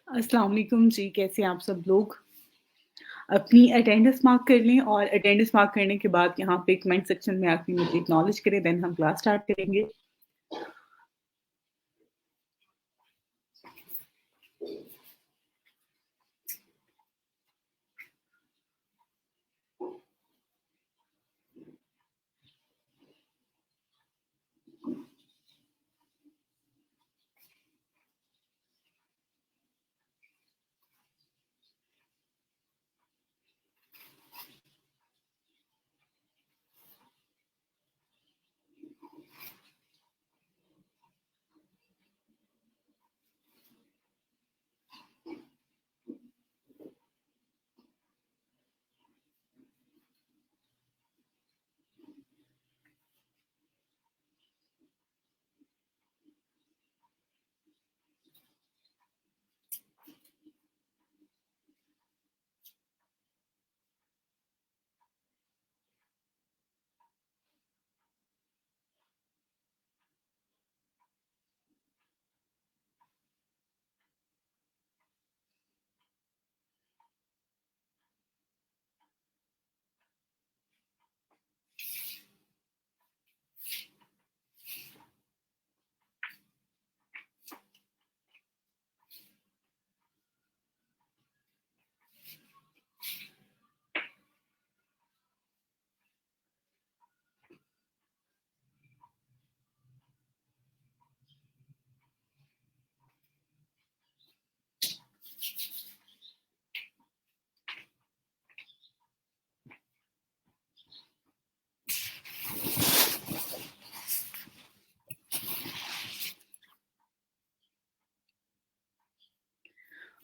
अस्सलाम वालेकुम जी, कैसे हैं आप सब लोग? अपनी अटेंडेंस मार्क कर लें और अटेंडेंस मार्क करने के बाद यहाँ पे कमेंट सेक्शन में आके मुझे एक्नॉलेज करें, देन हम क्लास स्टार्ट करेंगे।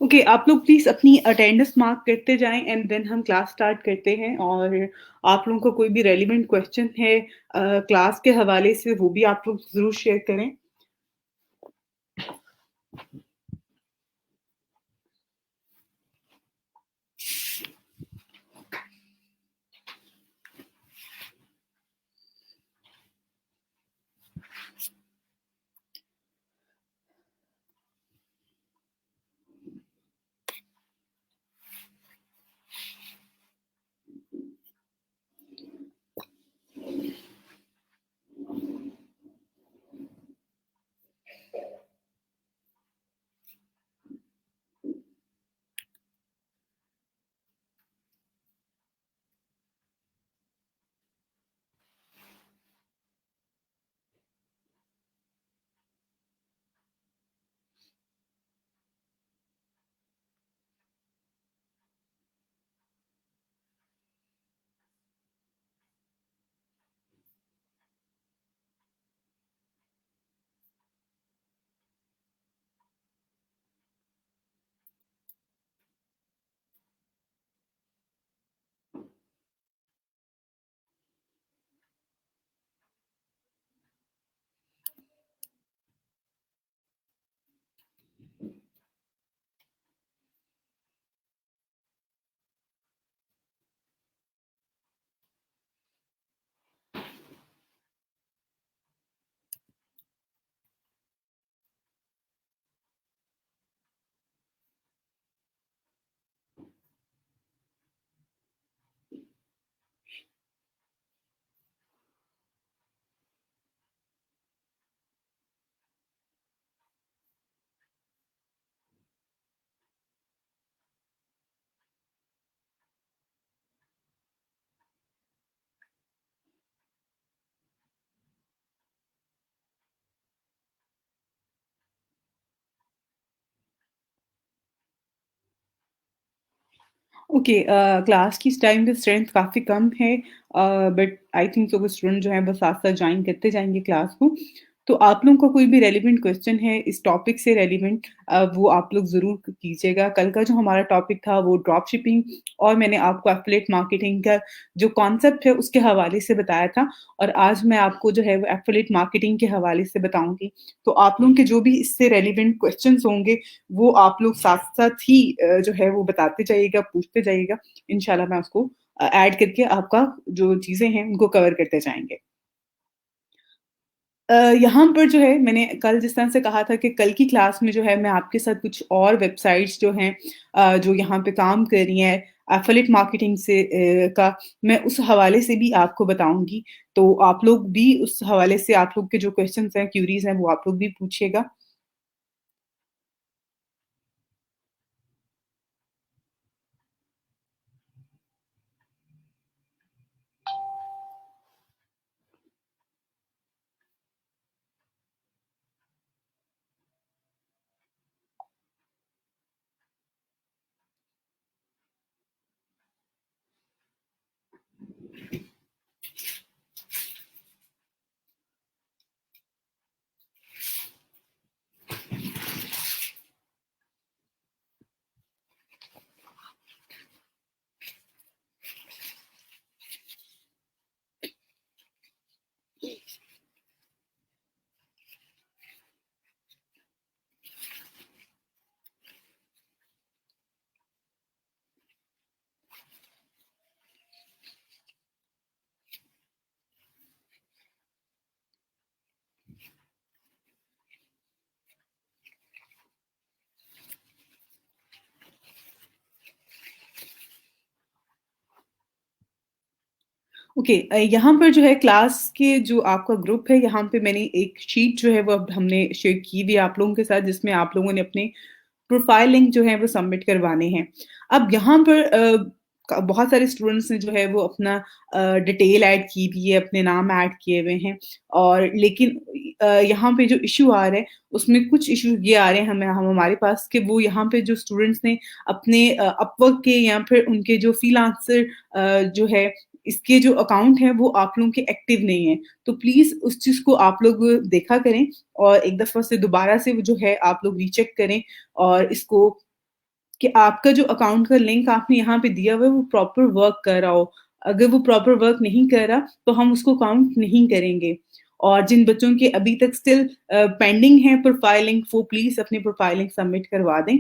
ओके, आप लोग प्लीज़ अपनी अटेंडेंस मार्क करते जाएँ एंड देन हम क्लास स्टार्ट करते हैं और आप लोगों को कोई भी रेलेवेंट क्वेश्चन है क्लास के हवाले से वो भी आप लोग ज़रूर शेयर करें। ओके, क्लास की इस टाइम पे स्ट्रेंथ काफ़ी कम है, बट आई थिंक सो वो स्टूडेंट जो है वो साथ-साथ जॉइन करते जाएँगे क्लास को। तो आप लोगों का कोई भी रेलेवेंट क्वेश्चन है इस टॉपिक से रेलेवेंट, वो आप लोग ज़रूर कीजिएगा। कल का जो हमारा टॉपिक था वो ड्रॉप शिपिंग और मैंने आपको एफिलिएट मार्केटिंग का जो कॉन्सेप्ट है उसके हवाले से बताया था और आज मैं आपको जो है वो एफिलिएट मार्केटिंग के हवाले से बताऊँगी। तो आप लोगों के जो भी इससे रेलेवेंट क्वेश्चन्स होंगे वो आप लोग साथ-साथ ही जो है वो बताते जाइएगा, पूछते जाइएगा। इंशाल्लाह मैं उसको ऐड करके आपका जो चीज़ें हैं उनको कवर करते जाएँगे। यहाँ पर जो है मैंने कल जिस तरह से कहा था कि कल की क्लास में जो है मैं आपके साथ कुछ और वेबसाइट्स जो हैं जो यहाँ पे काम कर रही हैं एफिलिएट मार्केटिंग से का मैं उस हवाले से भी आपको बताऊँगी। तो आप लोग भी उस हवाले से आप लोग के जो क्वेश्चन्स हैं, क्वेरीज़ हैं वो आप लोग भी पूछिएगा। ओके यहाँ पर जो है क्लास के जो आपका ग्रुप है यहाँ पे मैंने एक शीट जो है वो अब हमने शेयर की हुई है आप लोगों के साथ जिसमें आप लोगों ने अपने प्रोफाइल लिंक जो है वो सबमिट करवाने हैं। अब यहाँ पर बहुत सारे स्टूडेंट्स ने जो है वो अपना डिटेल ऐड की हुई है, अपने नाम ऐड किए हुए हैं और लेकिन यहाँ पे जो इश्यू आ रहा है उसमें कुछ इश्यू ये आ रहे हैं हम हमारे पास कि वो यहाँ पे जो स्टूडेंट्स ने अपने अपवर्क के या फिर उनके जो फ्रीलांसर जो है इसके जो अकाउंट हैं वो आप लोगों के एक्टिव नहीं है। तो प्लीज़ उस चीज़ को आप लोग देखा करें और एक दफ़ा से दोबारा से वो जो है आप लोग रीचेक करें और इसको कि आपका जो अकाउंट का लिंक आपने यहाँ पे दिया हुआ है वो प्रॉपर वर्क कर रहा हो। अगर वो प्रॉपर वर्क नहीं कर रहा तो हम उसको काउंट नहीं करेंगे। और जिन बच्चों के अभी तक स्टिल पेंडिंग है प्रोफाइलिंग वो प्लीज़ अपनी प्रोफाइलिंग सबमिट करवा दें।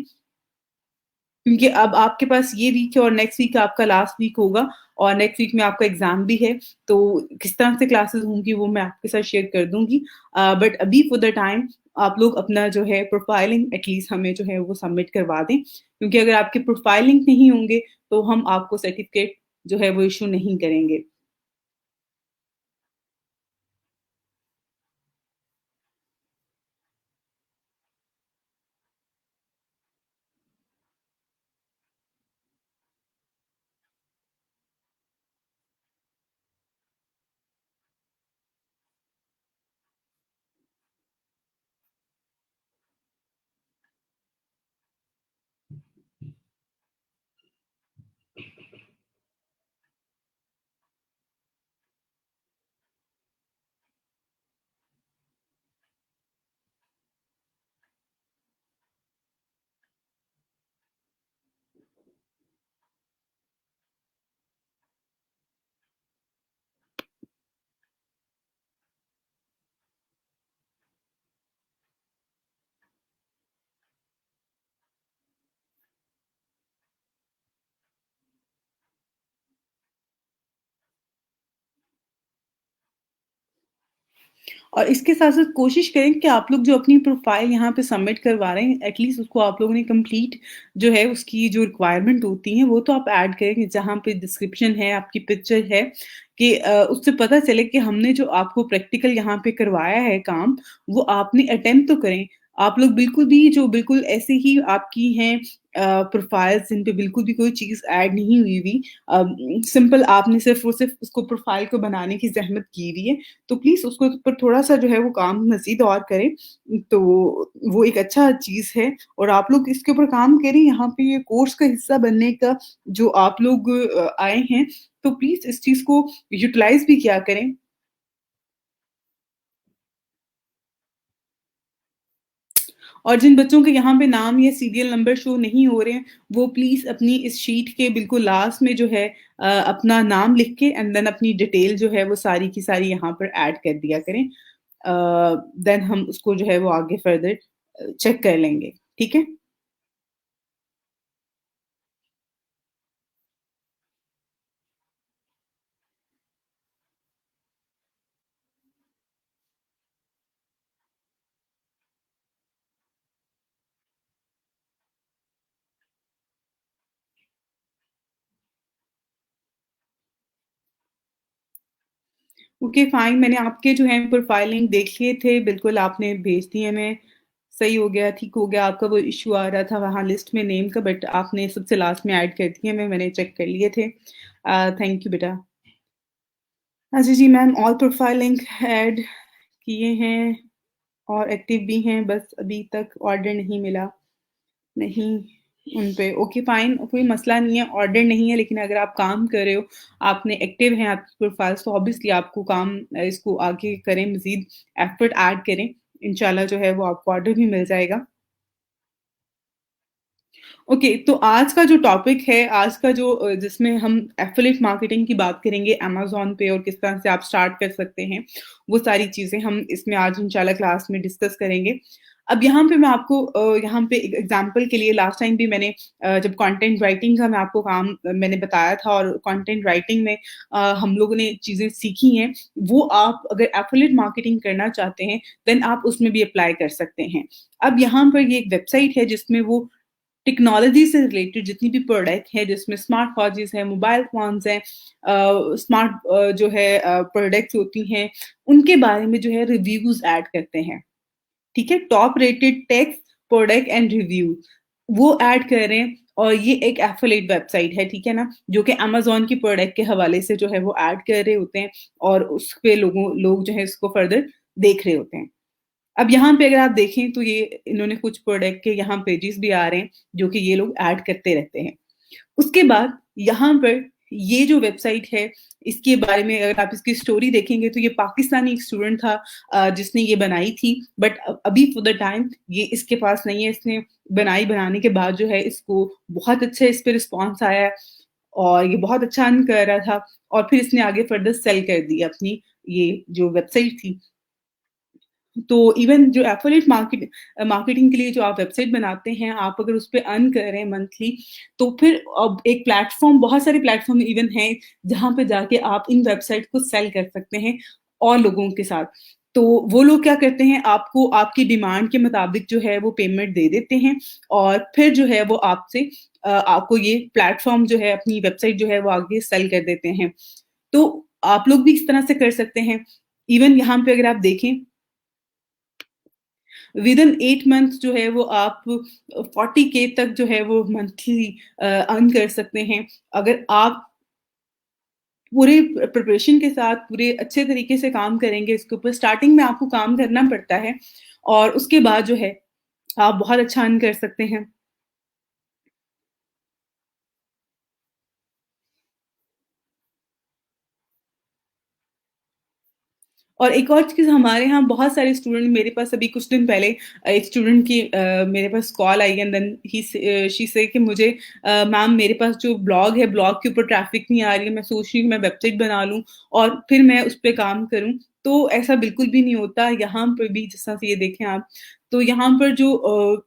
क्योंकि अब आपके पास ये वीक है और नेक्स्ट वीक आपका लास्ट वीक होगा और नेक्स्ट वीक में आपका एग्ज़ाम भी है, तो किस तरह से क्लासेस होंगी वो मैं आपके साथ शेयर कर दूँगी। बट अभी फॉर द टाइम आप लोग अपना जो है प्रोफाइलिंग एटलीस्ट हमें जो है वो सबमिट करवा दें, क्योंकि अगर आपके प्रोफाइलिंग नहीं होंगे, तो हम आपको सर्टिफ़िकेट जो है वो इश्यू नहीं करेंगे। और इसके साथ-साथ कोशिश करें कि आप लोग जो अपनी प्रोफ़ाइल यहाँ पे सबमिट करवा रहे हैं, एटलीस्ट उसको आप लोगों ने कंप्लीट जो है उसकी जो रिक्वायरमेंट होती है, वो तो आप ऐड करें कि जहाँ पे डिस्क्रिप्शन है, आपकी पिक्चर है कि उससे पता चले कि हमने जो आपको प्रैक्टिकल यहाँ पे करवाया है काम, वो आपने अटेम्प्ट तो करें। आप लोग बिल्कुल भी जो बिल्कुल ऐसे ही आपकी हैं प्रोफ़ाइल्स जिन पे बिल्कुल भी कोई चीज़ ऐड नहीं हुई हुई सिंपल आपने सिर्फ़ और सिर्फ़ उसको प्रोफ़ाइल को बनाने की ज़हमत की हुई है, तो प्लीज़ उसको ऊपर थोड़ा-सा जो है वो काम मज़ीद और करें, तो वो एक अच्छा चीज़ है और आप लोग इसके ऊपर काम करें, यहाँ पे ये कोर्स का हिस्सा बनने का जो आप लोग आए हैं, तो प्लीज़ इस चीज़ को यूटिलाइज़ भी किया करें। और जिन बच्चों के यहाँ पे नाम या सीरियल नंबर शो नहीं हो रहे हैं, वो प्लीज़ अपनी इस शीट के बिल्कुल लास्ट में जो है अपना नाम लिख के एंड देन अपनी डिटेल जो है वो सारी की सारी यहाँ पर ऐड कर दिया करें। देन हम उसको जो है वो आगे फर्दर चेक कर लेंगे, ठीक है? ओके फाइन, मैंने आपके जो है प्रोफाइल लिंक देख लिए थे, बिल्कुल आपने भेज दिए हमें, सही हो गया, ठीक हो गया। आपका वो इश्यू आ रहा था वहाँ लिस्ट में नेम का, बट आपने सबसे लास्ट में ऐड कर दिए हमें, मैंने चेक कर लिए थे। थैंक यू बेटा। अच्छा जी ma'am, all profile link add किए हैं और एक्टिव भी हैं, बस अभी तक ऑर्डर नहीं मिला। नहीं, उन पे ओके फाइन, कोई मसला नहीं है, ऑर्डर नहीं है, लेकिन अगर आप काम कर रहे हो, आपने एक्टिव हैं आपकी प्रोफाइल्स, तो ऑब्वियसली आपको काम इसको आगे करें, मज़ीद एफर्ट ऐड करें, इंशाल्लाह जो है वो आपको ऑर्डर भी मिल जाएगा। ओके, तो आज का जो टॉपिक है, आज का जो जिसमें हम एफ़िलिएट मार्केटिंग की बात करेंगे अमेज़न पे और किस तरह से आप स्टार्ट कर सकते हैं, वो सारी चीज़ें हम इसमें आज इंशाल्लाह क्लास में डिस्कस करेंगे। अब यहाँ पे मैं आपको यहाँ पे एक एग्ज़ाम्पल के लिए लास्ट टाइम भी मैंने जब कंटेंट राइटिंग का मैं आपको काम मैंने बताया था और कंटेंट राइटिंग में हम लोगों ने चीज़ें सीखी हैं, वो आप अगर एफ़िलिएट मार्केटिंग करना चाहते हैं, देन आप उसमें भी अप्लाई कर सकते हैं। अब यहाँ पर ये एक वेबसाइट है जिसमें वो टेक्नोलॉजी से रिलेटेड जितनी भी प्रोडक्ट है जिसमें स्मार्ट वॉचेस हैं, मोबाइल फ़ोन्स हैं, स्मार्ट जो है प्रोडक्ट्स होती हैं, उनके बारे में जो है रिव्यूज़ ऐड करते हैं, ठीक है? Top rated text, product and review वो ऐड कर रहे हैं और ये एक एफिलिएट वेबसाइट है, ठीक है ना? जो कि अमेज़न की प्रोडक्ट के हवाले से जो है वो ऐड कर रहे होते हैं और उस पे लोग जो है इसको फर्दर देख रहे होते हैं। अब यहाँ पे अगर आप देखें तो ये इन्होंने कुछ प्रोडक्ट के यहाँ पेजेस भी आ रहे हैं, जो कि ये लोग ऐड करते रहते हैं। उसके बाद यहाँ पर ये जो वेबसाइट है, इसके बारे में अगर आप इसकी स्टोरी देखेंगे तो ये पाकिस्तानी एक स्टूडेंट था जिसने ये बनाई थी बट अभी फॉर द टाइम ये इसके पास नहीं है। इसने बनाने के बाद जो है इसको बहुत अच्छा इस पे रिस्पॉन्स आया है और ये बहुत अच्छा अर्न कर रहा था और फिर इसने आगे फर्दर सेल कर दी अपनी ये जो वेबसाइट थी। तो इवन जो एफिलिएट मार्केटिंग के लिए जो आप वेबसाइट बनाते हैं, आप अगर उस पे अर्न कर रहे हैं मंथली, तो फिर अब एक प्लेटफ़ॉर्म बहुत सारे प्लेटफ़ॉर्म इवन हैं, जहाँ पे जाके आप इन वेबसाइट को सेल कर सकते हैं और लोगों के साथ। तो वो लोग क्या करते हैं, आपको आपकी डिमांड के मुताबिक जो है वो पेमेंट दे देते हैं और फिर जो है वो आपसे आपको ये प्लेटफ़ॉर्म जो है अपनी वेबसाइट जो है वो आगे सेल कर देते हैं। तो आप लोग भी इस तरह से कर सकते हैं। इवन यहाँ पे अगर आप देखें विद इन 8 मंथ्स जो है वो आप 40 के तक जो है वो मंथली अर्न कर सकते हैं। अगर आप पूरे प्रिपरेशन के साथ पूरे अच्छे तरीके से काम करेंगे इसके ऊपर, स्टार्टिंग में आपको काम करना पड़ता है और उसके बाद जो है आप बहुत अच्छा अर्न कर सकते हैं। और एक और चीज़ हमारे यहाँ बहुत सारे स्टूडेंट मेरे पास अभी कुछ दिन पहले एक स्टूडेंट की मेरे पास कॉल आई एंड देन शी से कि मुझे मैम मेरे पास जो ब्लॉग है ब्लॉग के ऊपर ट्रैफिक नहीं आ रही है, मैं सोच रही हूँ मैं वेबसाइट बना लूँ और फिर मैं उस पे काम करूँ। तो ऐसा बिल्कुल भी नहीं होता, यहाँ पर भी जिस तरह से ये देखें आप, तो यहाँ पर जो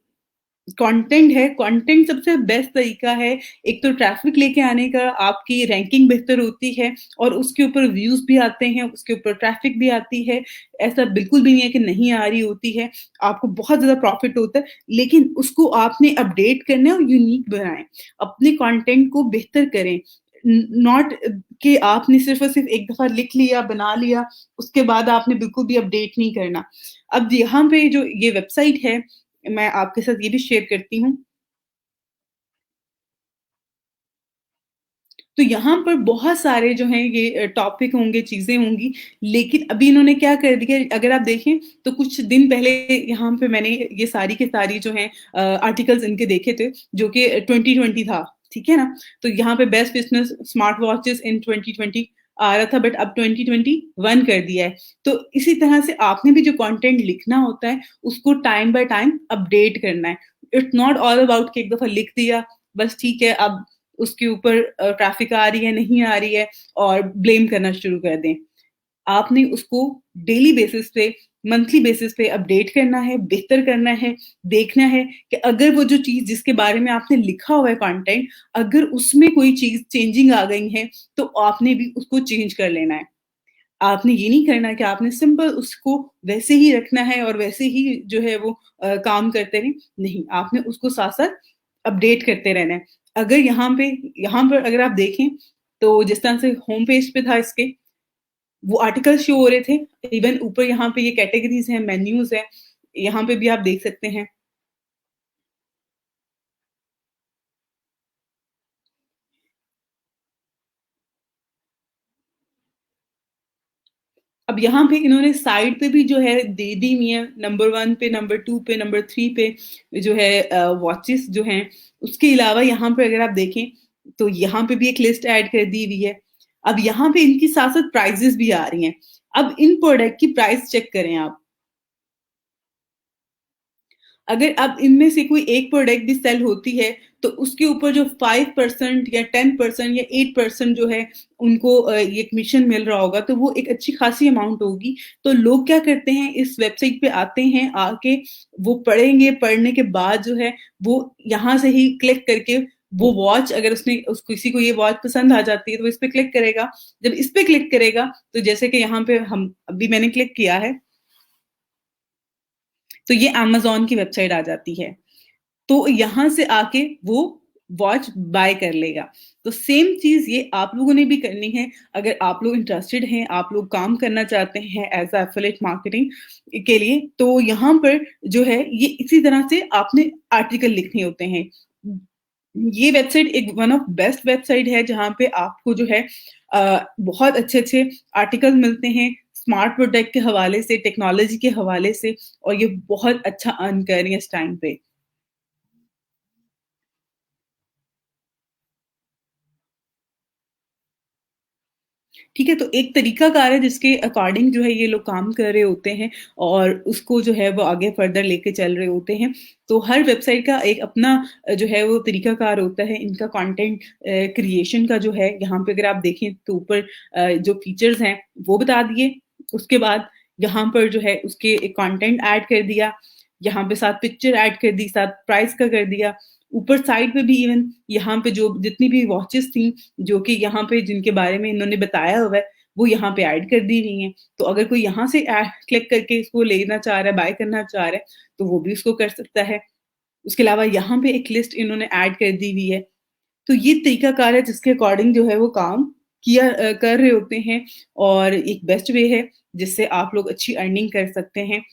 कंटेंट है, कंटेंट सबसे बेस्ट तरीका है। एक तो ट्रैफ़िक लेके आने का, आपकी रैंकिंग बेहतर होती है और उसके ऊपर व्यूज़ भी आते हैं, उसके ऊपर ट्रैफ़िक भी आती है। ऐसा बिल्कुल भी नहीं है कि नहीं आ रही होती है, आपको बहुत ज़्यादा प्रॉफ़िट होता है, लेकिन उसको आपने अपडेट करना है और यूनिक बनाएँ। अपने कंटेंट को बेहतर करें। नॉट कि आपने सिर्फ़ और सिर्फ़ एक दफ़ा लिख लिया, बना लिया, उसके बाद आपने बिल्कुल भी अपडेट नहीं करना। अब यहाँ पे जो ये वेबसाइट है मैं आपके साथ ये भी शेयर करती हूँ। तो यहाँ पर बहुत सारे जो हैं ये टॉपिक होंगे, चीज़ें होंगी, लेकिन अभी इन्होंने क्या कर दिया अगर आप देखें तो कुछ दिन पहले यहाँ पे मैंने ये सारी की सारी जो हैं आर्टिकल्स इनके देखे थे, जो कि 2020 था, ठीक है ना? तो यहाँ पे बेस्ट बिज़नेस स्मार्ट वॉचेस इन 2020 आ रहा था बट अब 2021 कर दिया है। तो इसी तरह से आपने भी जो कंटेंट लिखना होता है, उसको टाइम बाय टाइम अपडेट करना है। इट्स नॉट ऑल अबाउट कि एक दफ़ा लिख दिया, बस ठीक है अब उसके ऊपर ट्रैफ़िक आ रही है, नहीं आ रही है और ब्लेम करना शुरू कर दें। आपने उसको डेली बेसिस पे, मंथली बेसिस पे अपडेट करना है, बेहतर करना है, देखना है कि अगर वो जो चीज़ जिसके बारे में आपने लिखा हुआ है कंटेंट, अगर उसमें कोई चीज़ चेंजिंग आ गई है, तो आपने भी उसको चेंज कर लेना है। आपने ये नहीं करना कि आपने सिंपल उसको वैसे ही रखना है और वैसे ही जो है वो काम करते रहें। नहीं, आपने उसको साथ-साथ अपडेट करते रहना है। अगर यहाँ पर अगर आप देखें, तो जिस तरह से होम पेज पे था इसके वो आर्टिकल शो हो रहे थे। इवन ऊपर यहाँ पे ये कैटेगरीज़ हैं, मेन्यूज़ हैं, यहाँ पे भी आप देख सकते हैं। अब यहाँ पे इन्होंने साइड पे भी जो है दे दी हुई है, नंबर 1 पे, नंबर 2 पे, नंबर 3 पे जो है वॉचेस जो हैं। उसके अलावा यहाँ पे अगर आप देखें, तो यहाँ पे भी एक लिस्ट ऐड कर दी हुई है। अब यहाँ पे इनकी साथ-साथ प्राइज़ेज़ भी आ रही हैं। अब इन प्रोडक्ट की प्राइस चेक करें आप। अगर अब इनमें से कोई एक प्रोडक्ट भी सेल होती है, तो उसके ऊपर जो 5% या 10% या 8% जो है, उनको ये कमीशन मिल रहा होगा, तो वो एक अच्छी खासी अमाउंट होगी। तो लोग क्या करते हैं, इस वेबसाइट पे आते हैं, आके वो पढ़ेंगे, पढ़ने के बाद जो है, वो यहाँ से ही क्लिक करके वो वॉच अगर उसने उस किसी को ये वॉच पसंद आ जाती है, तो वो इस पे क्लिक करेगा। जब इस पे क्लिक करेगा, तो जैसे कि यहाँ पे हम अभी मैंने क्लिक किया है, तो ये अमेज़न की वेबसाइट आ जाती है। तो यहाँ से आके वो वॉच बाय कर लेगा। तो सेम चीज़ ये आप लोगों ने भी करनी है। अगर आप लोग इंटरेस्टेड हैं, आप लोग काम करना चाहते हैं एज़ अ एफिलिएट मार्केटिंग के लिए, तो यहाँ पर जो है ये इसी तरह से आपने आर्टिकल लिखने होते हैं। ये वेबसाइट एक वन ऑफ बेस्ट वेबसाइट है जहाँ पे आपको जो है बहुत अच्छे-अच्छे आर्टिकल मिलते हैं, स्मार्ट प्रोडक्ट के हवाले से, टेक्नोलॉजी के हवाले से, और ये बहुत अच्छा अर्न कर रही है इस टाइम पे। ठीक है, तो एक तरीकाकार है जिसके अकॉर्डिंग जो है ये लोग काम कर रहे होते हैं और उसको जो है वो आगे फर्दर लेके चल रहे होते हैं। तो हर वेबसाइट का एक अपना जो है वो तरीकाकार होता है। इनका कंटेंट क्रिएशन का जो है, यहाँ पे अगर आप देखें तो ऊपर जो फीचर्स हैं वो बता दिए। उसके बाद यहाँ पर जो है उसके एक कंटेंट ऐड कर दिया, यहाँ पे साथ पिक्चर ऐड कर दी, साथ प्राइस का कर दिया। ऊपर साइड पे भी इवन यहाँ पे जो जितनी भी वॉचेस थी, जो कि यहाँ पे जिनके बारे में इन्होंने बताया हुआ है, वो यहाँ पे ऐड कर दी गई हैं। तो अगर कोई यहाँ से क्लिक करके इसको लेना चाह रहा है, बाय करना चाह रहा है, तो वो भी उसको कर सकता है। उसके अलावा यहाँ पे एक लिस्ट इन्होंने ऐड कर दी हुई है। तो ये तरीकाकार है जिसके अकॉर्डिंग जो है वो काम कर रहे होते हैं, और एक बेस्ट वे है जिससे आप लोग अच्छी अर्निंग कर सकते हैं।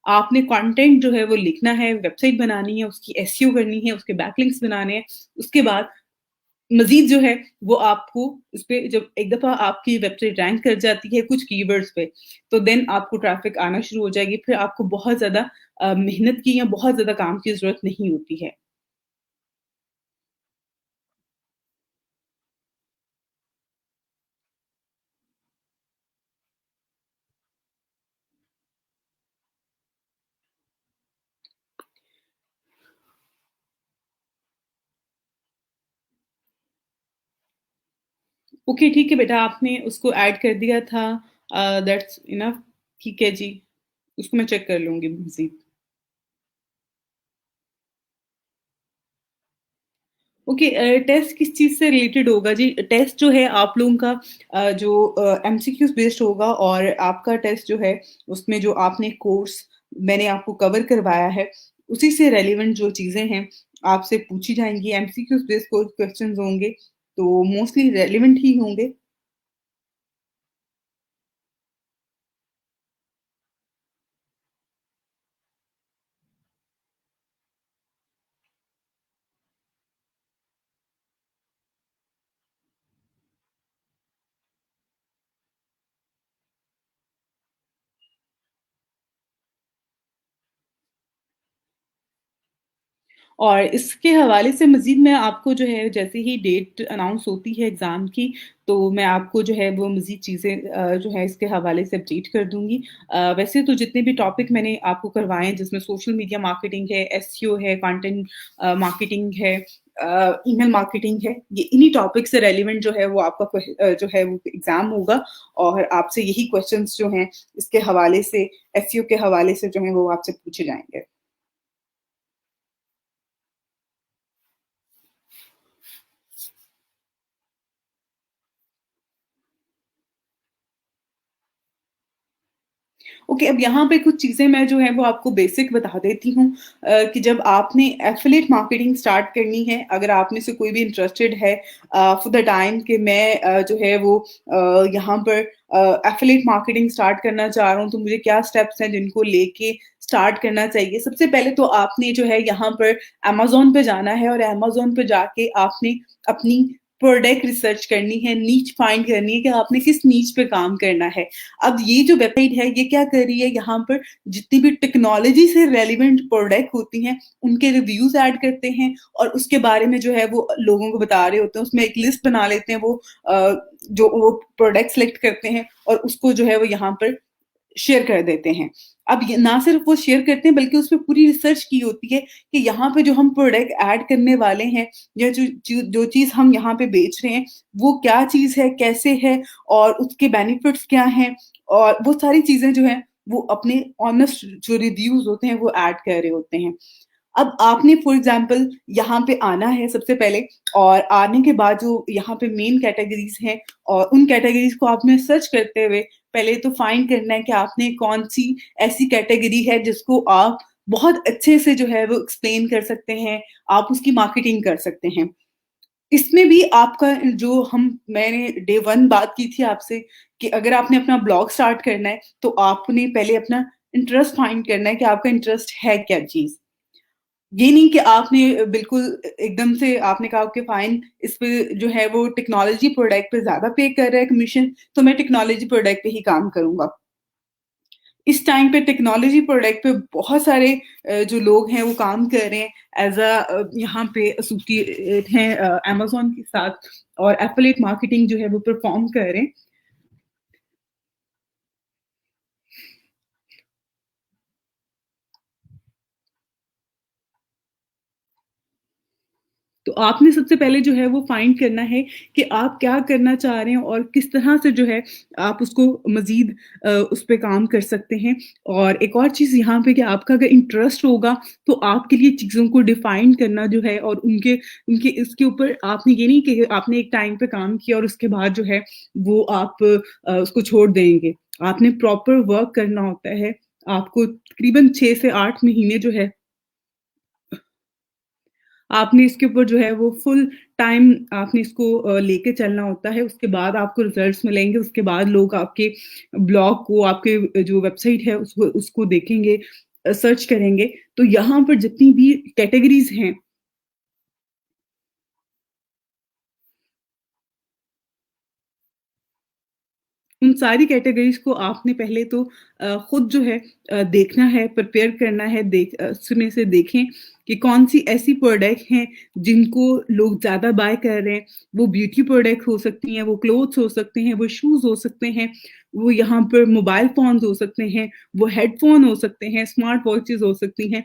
आपने कंटेंट जो है वो लिखना है, वेबसाइट बनानी है, उसकी एसईओ करनी है, उसके बैकलिंक्स बनाने हैं। उसके बाद मज़ीद जो है वो आपको उसपे जब एक दफ़ा आपकी वेबसाइट रैंक कर जाती है कुछ कीवर्ड्स पे, तो देन आपको ट्रैफ़िक आना शुरू हो जाएगी। फिर आपको बहुत ज़्यादा मेहनत की या बहुत ज़्यादा काम की ज़रूरत नहीं होती है। ओके, ठीक है बेटा, आपने उसको ऐड कर दिया था, दैट्स इनफ। ठीक है जी, उसको मैं चेक कर लूँगी मज़ीद। ओके, टेस्ट किस चीज़ से रिलेटेड होगा जी? टेस्ट जो है आप लोगों का जो एमसीक्यूज़ बेस्ड होगा, और आपका टेस्ट जो है उसमें जो आपने कोर्स मैंने आपको कवर करवाया है, उसी से रेलेवेंट जो चीज़ें हैं आपसे पूछी जाएँगी। एमसीक्यूज़ बेस्ड कोई क्वेश्चन्स होंगे, तो मोस्टली रेलेवेंट ही होंगे। और इसके हवाले से मज़ीद मैं आपको जो है जैसे ही डेट अनाउंस होती है एग्ज़ाम की, तो मैं आपको जो है वो मज़ीद चीज़ें जो है इसके हवाले से अपडेट कर दूँगी। वैसे तो जितने भी टॉपिक मैंने आपको करवाए हैं, जिसमें सोशल मीडिया मार्केटिंग है, एसईओ है, कंटेंट मार्केटिंग है, ईमेल मार्केटिंग है, ये इन्हीं टॉपिक से रेलेवेंट जो है वो आपका जो है वो एग्ज़ाम होगा, और आपसे यही क्वेश्चन्स जो हैं इसके हवाले से, एसईओ के हवाले से जो हैं वो आपसे पूछे जाएँगे। ओके, अब यहाँ पे कुछ चीज़ें मैं जो है वो आपको बेसिक बता देती हूँ कि जब आपने एफ़िलिएट मार्केटिंग स्टार्ट करनी है, अगर आप में से कोई भी इंटरेस्टेड है फॉर द टाइम कि मैं जो है वो यहाँ पर एफ़िलिएट मार्केटिंग स्टार्ट करना चाह रहा हूँ, तो मुझे क्या स्टेप्स हैं जिनको लेके स्टार्ट करना चाहिए। सबसे पहले तो आपने जो है यहाँ पर अमेज़न पे जाना है और अमेज़न पे जाके आपने अपनी प्रोडक्ट रिसर्च करनी है, नीच फाइंड करनी है कि आपने किस नीच पे काम करना है। अब ये जो वेबसाइट है, ये क्या कर रही है, यहाँ पर जितनी भी टेक्नोलॉजी से रेलेवेंट प्रोडक्ट होती हैं, उनके रिव्यूज़ ऐड करते हैं और उसके बारे में जो है वो लोगों को बता रहे होते हैं। उसमें एक लिस्ट बना लेते हैं वो जो वो प्रोडक्ट सेलेक्ट करते हैं और उसको जो है वो यहाँ पर शेयर कर देते हैं। अब ये ना सिर्फ़ वो शेयर करते हैं बल्कि उसपे पूरी रिसर्च की होती है कि यहाँ पे जो हम प्रोडक्ट ऐड करने वाले हैं या जो चीज़ हम यहाँ पे बेच रहे हैं, वो क्या चीज़ है, कैसे है और उसके बेनिफिट्स क्या हैं और वो सारी चीज़ें जो हैं, वो अपने ऑनेस्ट जो रिव्यूज़ होते हैं, वो ऐड कर रहे होते हैं। अब आपने फॉर एग्ज़ाम्पल यहाँ पे आना है सबसे पहले और आने के बाद जो यहाँ पे मेन कैटेगरीज़ हैं और उन कैटेगरीज़ को आपने सर्च करते हुए पहले तो फाइंड करना है कि आपने कौन-सी ऐसी कैटेगरी है जिसको आप बहुत अच्छे से जो है वो एक्सप्लेन कर सकते हैं, आप उसकी मार्केटिंग कर सकते हैं। इसमें भी आपका जो हम मैंने डे 1 बात की थी आपसे कि अगर आपने अपना ब्लॉग स्टार्ट करना है, तो आपने पहले अपना इंटरेस्ट फाइंड करना है कि आपका इंटरेस्ट है क्या चीज़। ये नहीं कि आपने बिल्कुल एकदम से आपने कहा कि फाइन इस पे जो है वो टेक्नोलॉजी प्रोडक्ट पे ज़्यादा पे कर रहा है कमीशन, तो मैं टेक्नोलॉजी प्रोडक्ट पे ही काम करूँगा। इस टाइम पे टेक्नोलॉजी प्रोडक्ट पे बहुत सारे जो लोग हैं वो काम कर रहे हैं यहाँ पे एसोसिएट हैं अमेज़न के साथ और एफिलिएट मार्केटिंग जो है वो परफ़ॉर्म कर रहे हैं। तो आपने सबसे पहले जो है वो फाइंड करना है कि आप क्या करना चाह रहे हैं और किस तरह से जो है आप उसको मज़ीद उस पे काम कर सकते हैं। और एक और चीज़ यहाँ पे कि आपका अगर इंटरेस्ट होगा तो आपके लिए चीज़ों को डिफ़ाइन करना जो है और उनके उनके इसके ऊपर आपने ये नहीं कि आपने एक टाइम पे काम किया और उसके बाद जो है वो आप उसको छोड़ देंगे। आपने प्रॉपर वर्क करना होता है। आपको तकरीबन 6 से 8 महीने जो है आपने इसके ऊपर जो है वो फुल टाइम आपने इसको लेके चलना होता है, उसके बाद आपको रिज़ल्ट्स मिलेंगे, उसके बाद लोग आपके ब्लॉग को, आपके जो वेबसाइट है उसको उसको देखेंगे सर्च करेंगे। तो यहाँ पर जितनी भी कैटेगरीज़ हैं उन सारी कैटेगरीज़ को आपने पहले तो खुद जो है देखना है, प्रिपेयर करना है, सुने से देखें कि कौन-सी ऐसी प्रोडक्ट हैं जिनको लोग ज़्यादा बाय कर रहे हैं। वो ब्यूटी प्रोडक्ट हो सकती हैं, वो क्लोथ्स हो सकते हैं, वो शूज़ हो सकते हैं, वो यहाँ पर मोबाइल फ़ोन्स हो सकते हैं, वो हेडफ़ोन हो सकते हैं, स्मार्ट वॉचेज़ हो सकती हैं,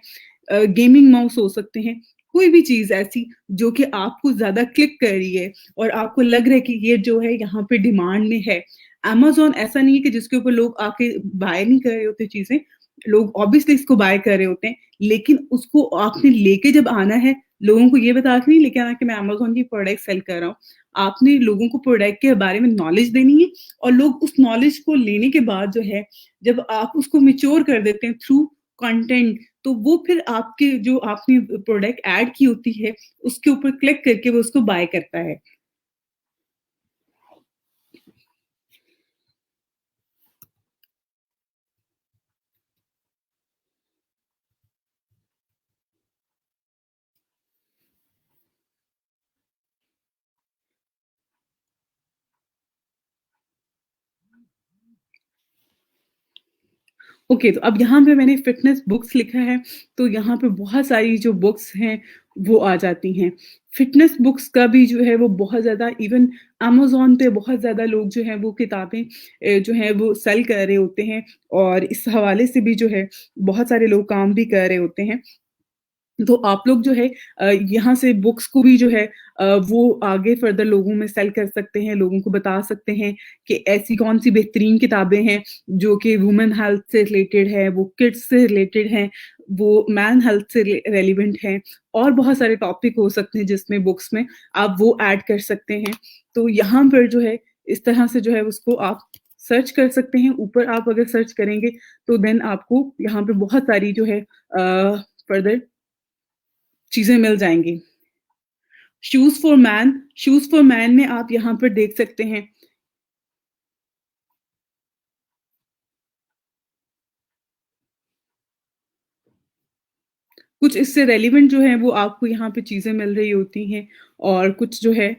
गेमिंग माउस हो सकते हैं। कोई भी चीज़ ऐसी जो कि आपको ज़्यादा क्लिक कर रही है और आपको लग रहा है कि ये जो है यहाँ पे डिमांड में है। अमेज़न ऐसा नहीं है कि जिसके ऊपर लोग आके बाय नहीं कर रहे होते चीज़ें, लोग ऑब्वियसली इसको बाय कर रहे होते हैं, लेकिन उसको आपने लेके जब आना है, लोगों को ये बता के नहीं लेके आना कि मैं अमेज़न की प्रोडक्ट सेल कर रहा हूँ। आपने लोगों को प्रोडक्ट के बारे में नॉलेज देनी है और लोग उस नॉलेज को लेने के बाद जो है, जब आप उसको मैच्योर कर देते हैं थ्रू कंटेंट, तो वो फिर आपके जो आपने प्रोडक्ट ऐड की होती है, उसके ऊपर क्लिक करके वो उसको बाय करता है। ओके, तो अब यहाँ पे मैंने फ़िटनेस बुक्स लिखा है, तो यहाँ पे बहुत सारी जो बुक्स हैं, वो आ जाती हैं। फ़िटनेस बुक्स का भी जो है वो बहुत ज़्यादा इवन अमेज़न पे बहुत ज़्यादा लोग जो हैं वो किताबें जो हैं वो सेल कर रहे होते हैं और इस हवाले से भी जो है बहुत सारे लोग काम भी कर रहे होते हैं। तो आप लोग जो है यहाँ से बुक्स को भी जो है वो आगे फ़र्दर लोगों में सेल कर सकते हैं, लोगों को बता सकते हैं कि ऐसी कौन-सी बेहतरीन किताबें हैं, जो कि वुमेन हेल्थ से रिलेटेड है, वो किड्स से रिलेटेड हैं, वो मैन हेल्थ से रेलेवेंट हैं और बहुत सारे टॉपिक हो सकते हैं जिसमें बुक्स में आप वो ऐड कर सकते हैं। तो यहाँ पर जो है, इस तरह से जो है उसको आप सर्च कर सकते हैं, ऊपर आप अगर सर्च करेंगे तो देन आपको यहाँ पे बहुत सारी जो है फर्दर चीज़ें मिल जाएँगी। शूज़ फॉर मैन में आप यहाँ पर देख सकते हैं कुछ इससे रेलेवेंट जो है वो आपको यहाँ पे चीज़ें मिल रही होती हैं और कुछ जो है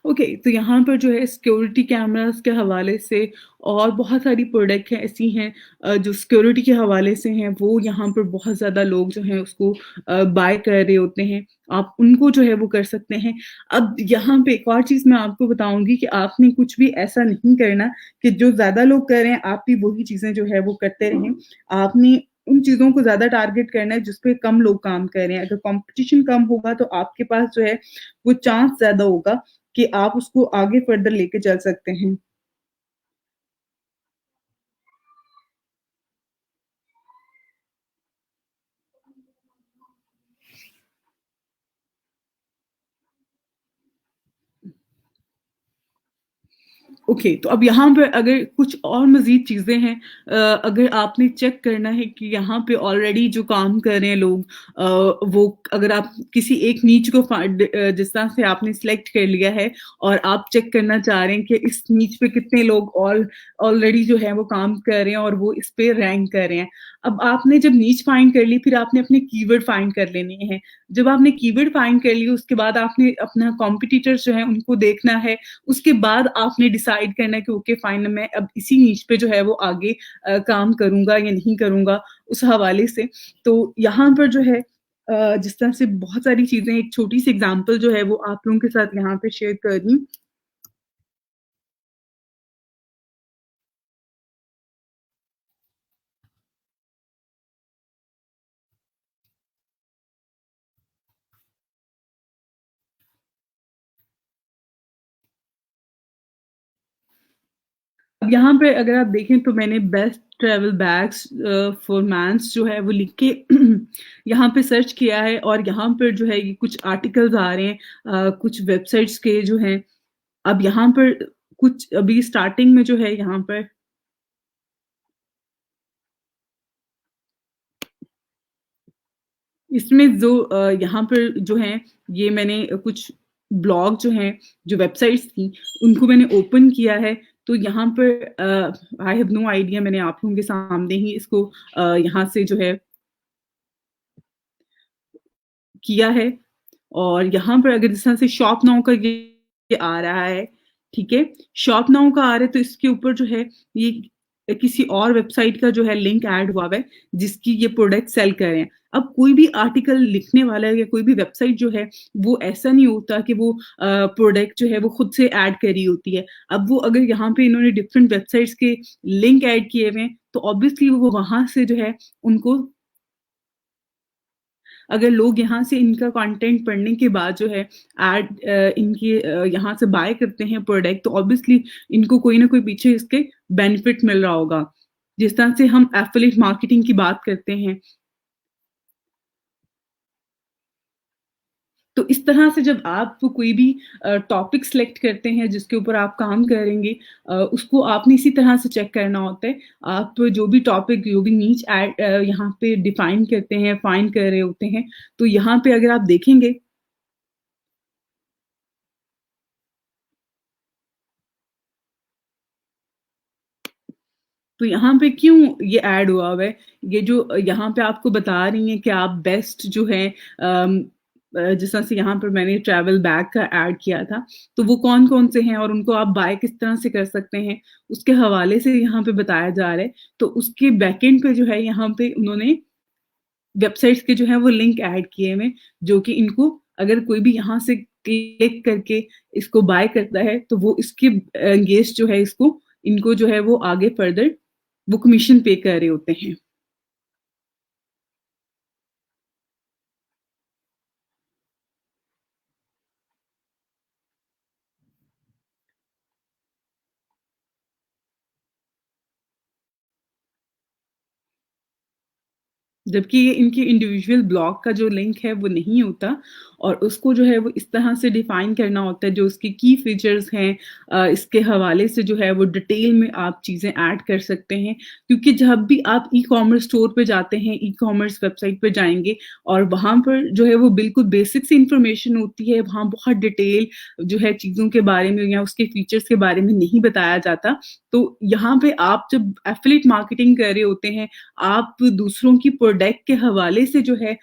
ओके, तो यहाँ पर जो है सिक्योरिटी कैमरास के हवाले से और बहुत सारी प्रोडक्ट हैं ऐसी हैं जो सिक्योरिटी के हवाले से हैं, वो यहाँ पर बहुत ज़्यादा लोग जो हैं उसको बाय कर रहे होते हैं। आप उनको जो है वो कर सकते हैं। अब यहाँ पे एक और चीज़ मैं आपको बताऊँगी कि आपने कुछ भी ऐसा नहीं करना कि जो ज़्यादा लोग कर रहे हैं, आप भी वही चीज़ें जो है वो करते रहें। आपने उन चीज़ों को ज़्यादा टारगेट करना है जिस पे कम लोग काम कर रहे हैं। अगर कॉम्पिटिशन कम होगा तो आपके पास जो है वो चांस ज़्यादा होगा कि आप उसको आगे फर्दर लेके चल सकते हैं। ओके, तो अब यहाँ पे अगर कुछ और मज़ीद चीज़ें हैं अगर आपने चेक करना है कि यहाँ पे ऑलरेडी जो काम कर रहे हैं लोग वो अगर आप किसी एक नीच को जिस तरह से आपने सिलेक्ट कर लिया है और आप चेक करना चाह रहे हैं कि इस नीच पे कितने लोग ऑलरेडी जो है वो काम कर रहे हैं और वो इस पे रैंक कर रहे हैं। अब आपने जब नीच फाइंड कर ली, फिर आपने अपने कीवर्ड फाइंड कर लेने हैं। जब आपने कीवर्ड फाइंड कर ली, उसके बाद आपने अपना कॉम्पिटिटर्स जो है उनको देखना है उसके बाद आपने डिसाइड करना है कि ओके फाइन मैं अब इसी नीच पे जो है वो आगे काम करूँगा या नहीं करूँगा उस हवाले से। तो यहाँ पर जो है जिस तरह से बहुत सारी चीज़ें एक छोटी-सी एग्ज़ाम्पल जो है वो आप लोगों के साथ यहाँ पे शेयर कर रही हूँ। अब यहाँ पे अगर आप देखें तो मैंने best travel bags for mans जो है वो लिख के यहाँ पे सर्च किया है और यहाँ पर जो है ये कुछ आर्टिकल्स आ रहे हैं कुछ वेबसाइट्स के जो हैं अब यहाँ पर कुछ अभी स्टार्टिंग में जो है यहाँ पर इसमें जो यहाँ पर जो हैं ये मैंने कुछ ब्लॉग जो हैं, जो वेबसाइट्स थी, उनको मैंने ओपन किया है। तो यहाँ पर आई हैव नो आइडिया मैंने आप लोगों के सामने ही इसको यहाँ से जो है किया है और यहाँ पर अगर जिस तरह से शॉप नाउ का ये आ रहा है, ठीक है? शॉप नाउ का आ रहा है तो इसके ऊपर जो है ये किसी और वेबसाइट का जो है लिंक ऐड हुआ हुआ है, जिसकी ये प्रोडक्ट सेल कर रहे हैं। अब कोई भी आर्टिकल लिखने वाला है या कोई भी वेबसाइट जो है, वो ऐसा नहीं होता कि वो प्रोडक्ट जो है वो खुद से ऐड करी होती है। अब वो अगर यहाँ पे इन्होंने डिफरेंट वेबसाइट्स के लिंक ऐड किए हुए हैं, तो ऑब्वियसली वो वहाँ से जो है उनको अगर लोग यहाँ से इनका कंटेंट पढ़ने के बाद जो है इनकी यहाँ से बाय करते हैं प्रोडक्ट तो ऑब्वियसली इनको कोई ना कोई पीछे इसके बेनिफिट मिल रहा होगा। जिस तरह से हम एफिलिएट मार्केटिंग की बात करते हैं, तो इस तरह से जब आप कोई भी टॉपिक सेलेक्ट करते हैं जिसके ऊपर आप काम करेंगे उसको आपने इसी तरह से चेक करना होता है। आप जो भी टॉपिक जो भी नीच यहाँ पे डिफाइन करते हैं, फाइंड कर रहे होते हैं, तो यहाँ पे अगर आप देखेंगे तो यहाँ पे क्यों ये ऐड हुआ हुआ है? ये जो यहाँ पे आपको बता रही हैं कि आप बेस्ट जो है जिस तरह से यहाँ पर मैंने ट्रैवल बैग का ऐड किया था, तो वो कौन-कौन से हैं और उनको आप बाय किस तरह से कर सकते हैं, उसके हवाले से यहाँ पे बताया जा रहा है। तो उसके बैकएंड पे जो है यहाँ पे उन्होंने वेबसाइट्स के जो हैं वो लिंक ऐड किए हुए हैं, जो कि इनको अगर कोई भी यहाँ से क्लिक करके इसको बाय करता है, तो वो इसके अगेंस्ट जो है इनको जो है वो आगे फर्दर वो कमीशन पे कर रहे होते हैं। जबकि ये इनके इंडिविजुअल ब्लॉग का जो लिंक है वो नहीं होता और उसको जो है वो इस तरह से डिफाइन करना होता है जो उसकी की फीचर्स हैं इसके हवाले से जो है वो डिटेल में आप चीज़ें ऐड कर सकते हैं क्योंकि जब भी आप ई कॉमर्स स्टोर पे जाते हैं ई कॉमर्स वेबसाइट पे जाएंगे और वहाँ पर जो है वो बिल्कुल बेसिक सी इंफॉर्मेशन होती है वहाँ बहुत डिटेल जो है चीज़ों के बारे में या उसके फीचर्स के बारे में नहीं बताया जाता तो यहाँ पे आप जब एफिलिएट मार्केटिंग कर रहे होते हैं आप दूसरों की प्रोडक्ट के हवाले से जो है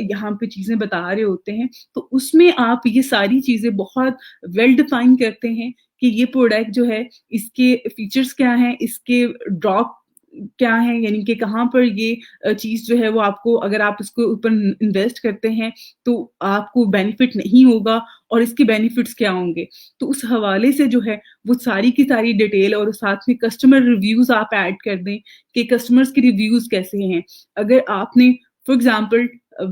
यहाँ पे चीज़ें बता रहे होते हैं, तो उसमें आप ये सारी चीज़ें बहुत वेल डिफाइन करते हैं कि ये प्रोडक्ट जो है इसके फीचर्स क्या हैं, इसके ड्रॉप क्या है यानी कि कहाँ पर ये चीज़ जो है वो आपको अगर आप इसको ऊपर इन्वेस्ट करते हैं, तो आपको बेनिफिट नहीं होगा और इसके बेनिफिट्स क्या होंगे। तो उस हवाले से जो है वो सारी की सारी डिटेल और साथ में कस्टमर रिव्यूज़ आप ऐड कर दें कि कस्टमर्स के रिव्यूज़ कैसे हैं। अगर आपने फॉर एग्ज़ाम्पल अ,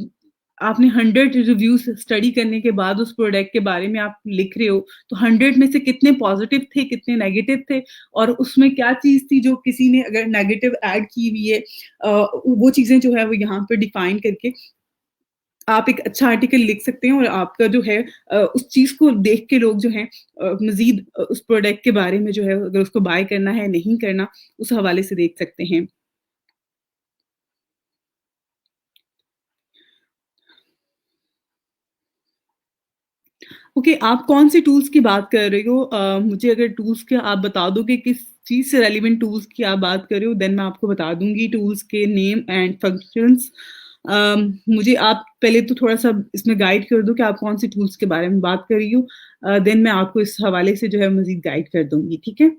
आपने 100 रिव्यूज़ स्टडी करने के बाद उस प्रोडक्ट के बारे में आप लिख रहे हो, तो 100 में से कितने पॉज़िटिव थे, कितने नेगेटिव थे और उसमें क्या चीज़ थी जो किसी ने अगर नेगेटिव ऐड की हुई है वो चीज़ें जो है वो यहाँ पे डिफ़ाइन करके आप एक अच्छा आर्टिकल लिख सकते हैं और आपका जो है उस चीज़ को देख के लोग जो हैं मज़ीद उस प्रोडक्ट के बारे में जो है अगर उसको बाय करना है, नहीं करना, उस हवाले से देख सकते हैं। ओके, आप कौन-से टूल्स की बात कर रहे हो? मुझे अगर टूल्स के आप बता दो कि किस चीज़ से रेलेवेंट टूल्स की आप बात कर रहे हो, देन मैं आपको बता दूँगी टूल्स के नेम एंड फंक्शंस। मुझे आप पहले तो थोड़ा-सा इसमें गाइड कर दो कि आप कौन-से टूल्स के बारे में बात कर रही हो। देन मैं आपको इस हवाले से जो है मज़ीद गाइड कर दूँगी, ठीक है?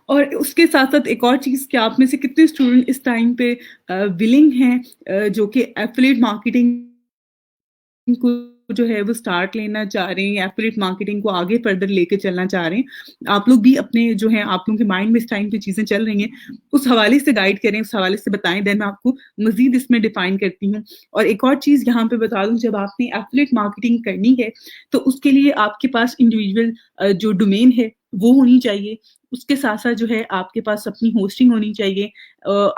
और उसके साथ-साथ एक और चीज़ कि आप में से कितने स्टूडेंट इस टाइम पे विलिंग हैं जो कि एफ़िलिएट मार्केटिंग को जो है वो स्टार्ट लेना चाह रहे हैं या एफ़िलिएट मार्केटिंग को आगे फर्दर लेके चलना चाह रहे हैं। आप लोग भी अपने जो है आप लोगों के माइंड में इस टाइम पे चीज़ें चल रही हैं, उस हवाले से गाइड करें, उस हवाले से बताएँ देन मैं आपको मज़ीद इसमें डिफ़ाइन करती हूँ। और एक और चीज़ यहाँ पे बता दूँ जब आपने एफ़िलिएट मार्केटिंग करनी है, तो उसके लिए आपके पास इंडिविजुअल जो डोमेन है वो होनी चाहिए। उसके साथ-साथ जो है आपके पास अपनी होस्टिंग होनी चाहिए।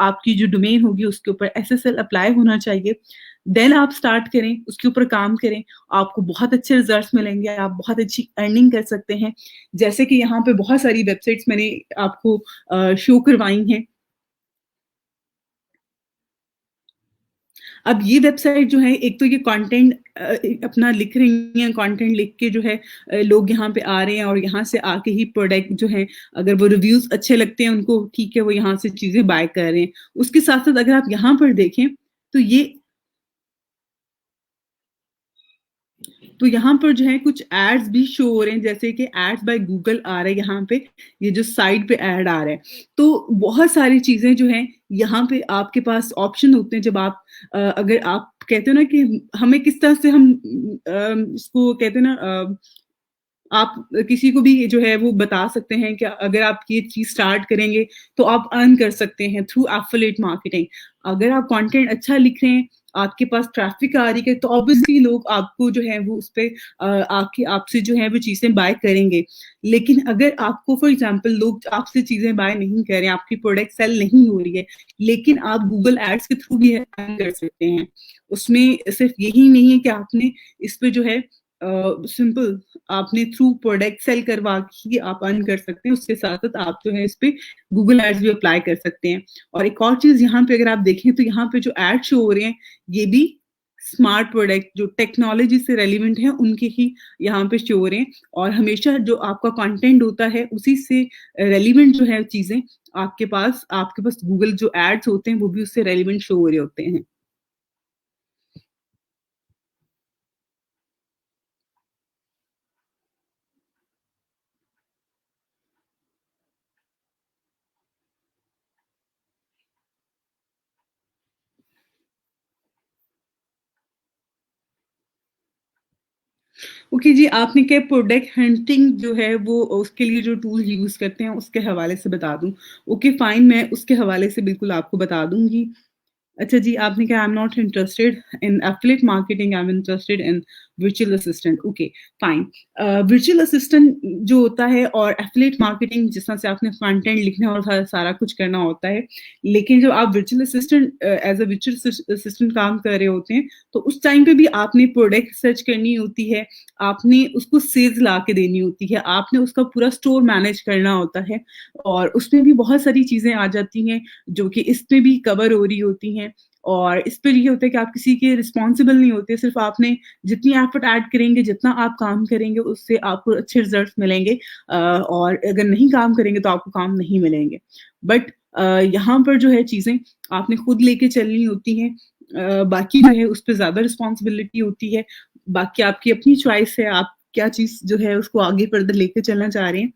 आपकी जो डोमेन होगी उसके ऊपर एसएसएल अप्लाई होना चाहिए। देन आप स्टार्ट करें, उसके ऊपर काम करें, आपको बहुत अच्छे रिज़ल्ट्स मिलेंगे, आप बहुत अच्छी अर्निंग कर सकते हैं। जैसे कि यहाँ पे बहुत सारी वेबसाइट्स मैंने आपको शो करवाई हैं। अब ये वेबसाइट जो है एक तो ये कंटेंट अपना लिख रही हैं, कंटेंट लिख के जो है लोग यहाँ पे आ रहे हैं और यहाँ से आके ही प्रोडक्ट जो है अगर वो रिव्यूज़ अच्छे लगते हैं उनको ठीक है, वो यहाँ से चीज़ें बाय कर रहे हैं। उसके साथ-साथ अगर आप यहाँ पर देखें, तो ये तो यहाँ पर जो है कुछ एड्स भी शो हो रहे हैं जैसे कि एड्स बाय गूगल आ रहा है यहाँ पे, ये जो साइड पे ऐड आ रहा है। तो बहुत सारी चीज़ें जो हैं यहाँ पे आपके पास ऑप्शन होते हैं जब आप अगर आप कहते हो ना कि हमें किस तरह से हम इसको कहते हैं ना आप किसी को भी जो है वो बता सकते हैं कि अगर आप ये चीज़ स्टार्ट करेंगे तो आप अर्न कर सकते हैं थ्रू एफिलिएट मार्केटिंग। अगर आप कंटेंट अच्छा लिख रहे हैं, आपके पास ट्रैफिक आ रही है तो ऑब्वियसली लोग आपको जो है वो उसपे आके आपसे जो है वो चीज़ें बाय करेंगे। लेकिन अगर आपको फॉर एग्ज़ाम्पल लोग आपसे चीज़ें बाय नहीं कर रहे हैं, आपकी प्रोडक्ट सेल नहीं हो रही है, लेकिन आप गूगल एड्स के थ्रू भी अर्न कर सकते हैं। उसमें सिर्फ़ यही नहीं है कि आपने इस पे जो है सिंपल आपने थ्रू प्रोडक्ट सेल करवा के ही आप अर्न कर सकते हैं। उसके साथ-साथ आप जो है इस पे गूगल एड्स भी अप्लाई कर सकते हैं। और एक और चीज़ यहाँ पे अगर आप देखें तो यहाँ पे जो एड शो हो रहे हैं, ये भी स्मार्ट प्रोडक्ट जो टेक्नोलॉजी से रेलेवेंट हैं, उनके ही यहाँ पे शो हो रहे हैं और हमेशा जो आपका कंटेंट होता है, उसी से रेलेवेंट जो है चीज़ें आपके पास गूगल जो एड्स होते हैं, वो भी उससे रेलेवेंट शो हो रहे होते हैं। ओके जी, आपने क्या प्रोडक्ट हंटिंग जो है वो उसके लिए जो टूल यूज़ करते हैं, उसके हवाले से बता दूँ? ओके फाइन, मैं उसके हवाले से बिल्कुल आपको बता दूँगी। अच्छा जी, आपने कहा I am not interested in affiliate marketing, I am interested in virtual assistant. Okay, fine. Virtual assistant जो होता है और एफिलिएट मार्केटिंग जिस तरह से आपने कंटेंट लिखना और सारा कुछ करना होता है, लेकिन जब आप virtual assistant as a virtual assistant काम कर रहे होते हैं, तो उस टाइम पे भी आपने प्रोडक्ट सर्च करनी होती है, आपने उसको सेल्स ला के देनी होती है, आपने उसका पूरा स्टोर मैनेज करना होता है और उसमें भी बहुत सारी चीज़ें आ जाती हैं जो कि इसमें भी कवर हो रही होती हैं और इस पे ये होता है कि आप किसी के रिस्पॉन्सिबल नहीं होते, सिर्फ़ आपने जितनी एफर्ट ऐड करेंगे, जितना आप काम करेंगे, उससे आपको अच्छे रिज़ल्ट्स मिलेंगे और अगर नहीं काम करेंगे, तो आपको काम नहीं मिलेंगे। बट यहाँ पर जो है चीज़ें आपने खुद लेके चलनी होती हैं। बाकी जो है उस पे ज़्यादा रिस्पॉन्सिबिलिटी होती है। बाकी आपकी अपनी चॉइस है, आप क्या चीज़ जो है उसको आगे फर्दर लेके चलना चाह रहे हैं।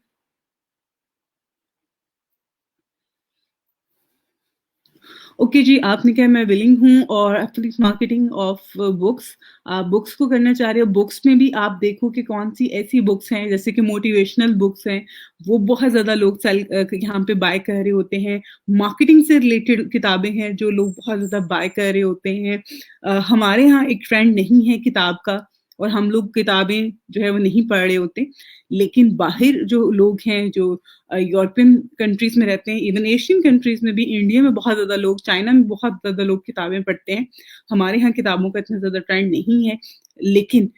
ओके जी, आपने कहा मैं विलिंग हूँ और एफिलिएट मार्केटिंग ऑफ बुक्स। आप बुक्स को करना चाह रहे हो, बुक्स में भी आप देखो कि कौन-सी ऐसी बुक्स हैं जैसे कि मोटिवेशनल बुक्स हैं, वो बहुत ज़्यादा लोग यहाँ पे बाय कर रहे होते हैं। मार्केटिंग से रिलेटेड किताबें हैं जो लोग बहुत ज़्यादा बाय कर रहे होते हैं। हमारे यहाँ एक ट्रेंड नहीं है किताब का और हम लोग किताबें जो है वो नहीं पढ़ रहे होते। लेकिन बाहर जो लोग हैं जो यूरोपियन कंट्रीज़ में रहते हैं, इवन एशियन कंट्रीज़ में भी, इंडिया में बहुत ज़्यादा लोग, चाइना में बहुत ज़्यादा लोग किताबें पढ़ते हैं। हमारे यहाँ किताबों का इतना ज़्यादा ट्रेंड नहीं है, लेकिन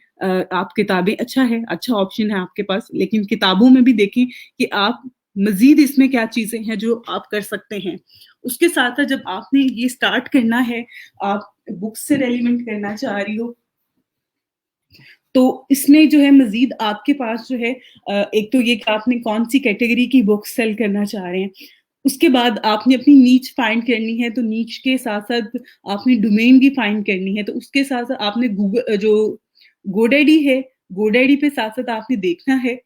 आप किताबें अच्छा है, अच्छा ऑप्शन है आपके पास, लेकिन किताबों में भी देखें कि आप मज़ीद इसमें क्या चीज़ें हैं जो आप कर सकते हैं। उसके साथ-साथ जब आपने ये स्टार्ट करना है, आप बुक्स से रेलेवेंट करना चाह रही हो, तो इसमें जो है मज़ीद आपके पास जो है एक तो ये कि आपने कौन-सी कैटेगरी की बुक्स सेल करना चाह रहे हैं। उसके बाद आपने अपनी नीच फाइंड करनी है, तो नीच के साथ-साथ आपने डोमेन भी फाइंड करनी है, तो उसके साथ-साथ आपने जो गोडैडी है, गोडैडी पे साथ-साथ आपने देखना है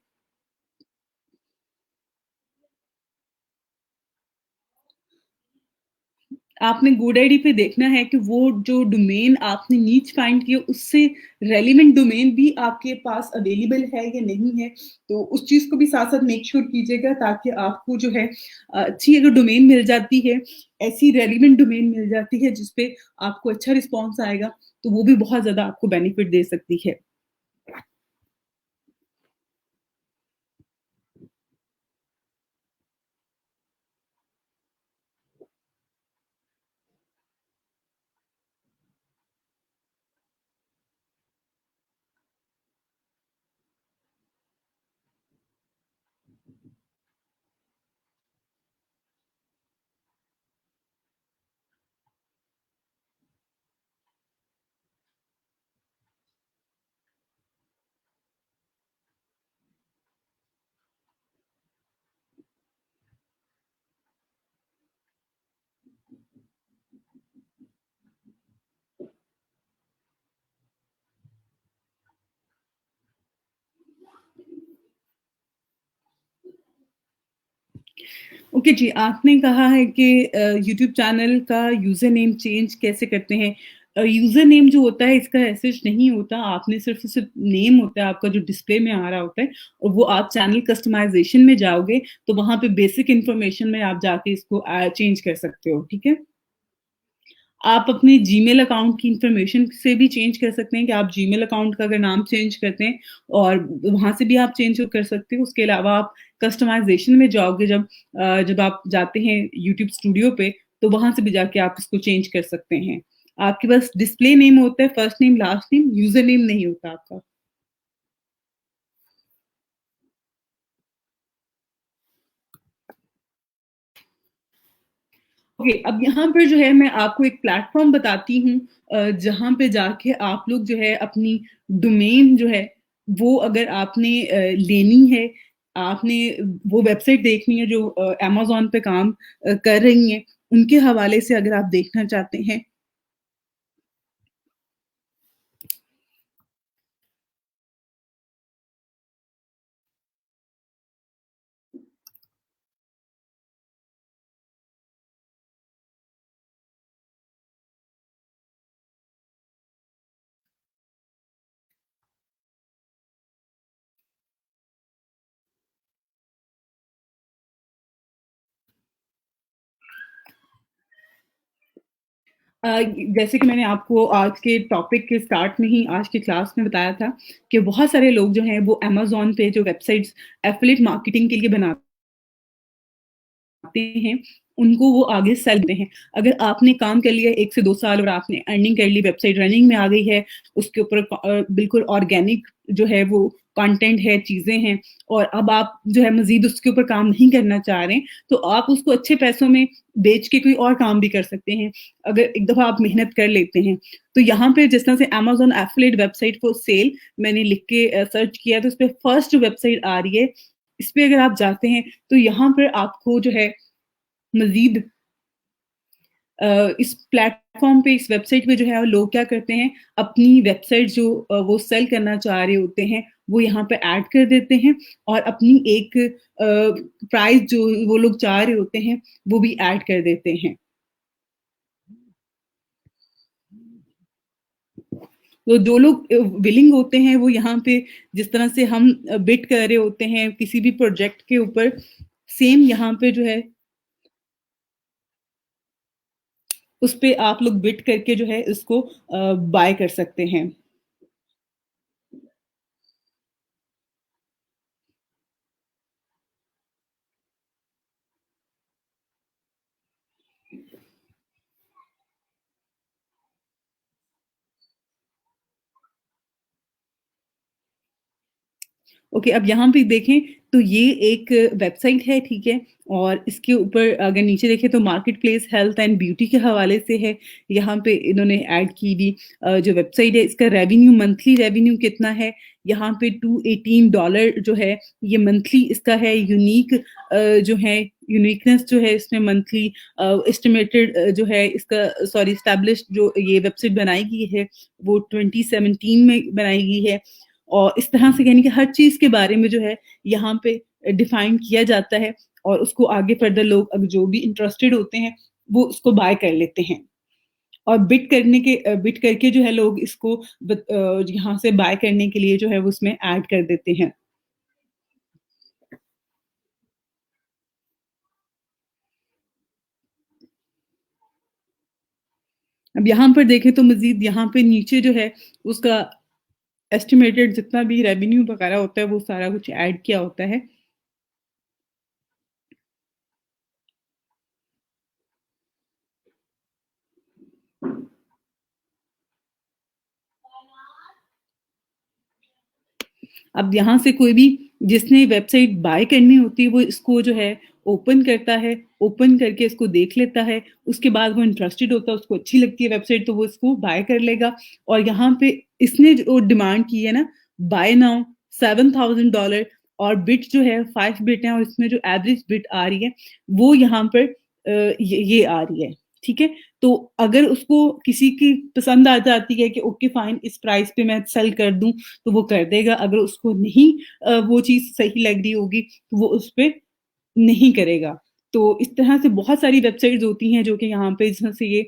आपने GoDaddy पे देखना है कि वो जो डोमेन आपने नीच फाइंड किया उससे रेलेवेंट डोमेन भी आपके पास अवेलेबल है या नहीं है। तो उस चीज़ को भी साथ-साथ मेक श्योर कीजिएगा ताकि आपको जो है अच्छी अगर डोमेन मिल जाती है, ऐसी रेलेवेंट डोमेन मिल जाती है जिस पे आपको अच्छा रिस्पॉन्स आएगा, तो वो भी बहुत ज़्यादा आपको बेनिफिट दे सकती है। ओके जी, आपने कहा है कि यूट्यूब चैनल का यूज़र नेम चेंज कैसे करते हैं? यूज़र नेम जो होता है इसका एज़ सच नहीं होता, आपने सिर्फ़ और सिर्फ़ नेम होता है आपका जो डिस्प्ले में आ रहा होता है और वो आप चैनल कस्टमाइज़ेशन में जाओगे, तो वहाँ पे बेसिक इन्फॉर्मेशन में आप जाके इसको चेंज कर सकते हो, ठीक है? आप अपने जीमेल अकाउंट की इन्फॉर्मेशन से भी चेंज कर सकते हैं कि आप जीमेल अकाउंट का अगर नाम चेंज करते हैं और वहाँ से भी आप चेंज कर सकते हो। उसके अलावा आप कस्टमाइज़ेशन में जाओगे जब आप जाते हैं यूट्यूब स्टूडियो पे, तो वहाँ से भी जाके आप इसको चेंज कर सकते हैं। आपके पास डिस्प्ले नेम होता है, first name, last name, user name नहीं होता आपका। ओके, अब यहाँ पर जो है मैं आपको एक प्लेटफ़ॉर्म बताती हूँ जहाँ पे जाके आप लोग जो है अपनी डोमेन जो है, वो अगर आपने लेनी है, आपने वो वेबसाइट देखनी है जो अमेज़न पे काम कर रही हैं, उनके हवाले से अगर आप देखना चाहते हैं। जैसे कि मैंने आपको आज के टॉपिक के स्टार्ट में ही आज की क्लास में बताया था कि बहुत सारे लोग जो हैं वो अमेज़न पे जो वेबसाइट्स एफ़िलिएट मार्केटिंग के लिए बनाते हैं, उनको वो आगे सेल देते हैं। अगर आपने काम कर लिया 1 से 2 साल और आपने अर्निंग कर ली, वेबसाइट रनिंग में आ गई है, उसके ऊपर बिल्कुल ऑर्गेनिक जो है वो कंटेंट है, चीज़ें हैं और अब आप जो है मज़ीद उसके ऊपर काम नहीं करना चाह रहे हैं, तो आप उसको अच्छे पैसों में बेच के कोई और काम भी कर सकते हैं, अगर एक दफ़ा आप मेहनत कर लेते हैं। तो यहाँ पे जिस तरह से Amazon affiliate website for sale मैंने लिख के सर्च किया तो उसपे फर्स्ट जो वेबसाइट आ रही है, इस पे अगर आप जाते हैं, तो यहाँ पर आपको जो है मज़ीद इस प्लेटफ़ॉर्म पे, इस वेबसाइट पे जो है लोग क्या करते हैं, अपनी वेबसाइट जो वो सेल करना चाह रहे होते हैं, वो यहाँ पे ऐड कर देते हैं और अपनी एक प्राइस जो वो लोग चाह रहे होते हैं, वो भी ऐड कर देते हैं। तो जो लोग विलिंग होते हैं, वो यहाँ पे जिस तरह से हम बिड कर रहे होते हैं किसी भी प्रोजेक्ट के ऊपर, सेम यहाँ पे जो है उस पे आप लोग बिड करके जो है इसको बाय कर सकते हैं। ओके, अब यहाँ पे देखें तो ये एक वेबसाइट है, ठीक है? और इसके ऊपर अगर नीचे देखें तो market place health and beauty के हवाले से है। यहाँ पे इन्होंने ऐड की हुई जो वेबसाइट है इसका रेवेन्यू मंथली रेवेन्यू कितना है? यहाँ पे $218 जो है ये मंथली इसका है। यूनिक जो है यूनिकनेस जो है इसमें मंथली एस्टिमेटेड जो है इसका सॉरी एस्टेब्लिश्ड जो ये वेबसाइट बनाई गई है वो 2017 में बनाई गई है। और इस तरह से यानी कि हर चीज़ के बारे में जो है यहाँ पे डिफाइन किया जाता है और उसको आगे फर्दर लोग अब जो भी इंटरेस्टेड होते हैं वो उसको बाय कर लेते हैं और बिड करके जो है लोग इसको यहाँ से बाय करने के लिए जो है वो उसमें ऐड कर देते हैं। अब यहाँ पर देखें तो मज़ीद यहाँ पे नीचे जो है उसका एस्टिमेटेड जितना भी रेवेन्यू वगैरह होता है वो सारा कुछ ऐड किया होता है। अब यहाँ से कोई भी जिसने वेबसाइट बाय करनी होती है वो इसको जो है ओपन करता है, ओपन करके इसको देख लेता है, उसके बाद वो इंटरेस्टेड होता है, उसको अच्छी लगती है वेबसाइट तो वो इसको बाय कर लेगा और यहाँ पे इसने जो डिमांड की है ना बाय नाउ $7,000 और बिट जो है 5 बिट है और इसमें जो एवरेज बिट आ रही है वो यहाँ पर ये आ रही है, ठीक है? तो अगर उसको किसी की पसंद आ जाती है कि ओके फाइन इस प्राइस पे मैं सेल कर दूँ तो वो कर देगा। अगर उसको नहीं वो चीज़ सही लग रही होगी, तो वो उस पे नहीं करेगा। तो इस तरह से बहुत सारी वेबसाइट्स होती हैं जो कि यहाँ पे जिस तरह से ये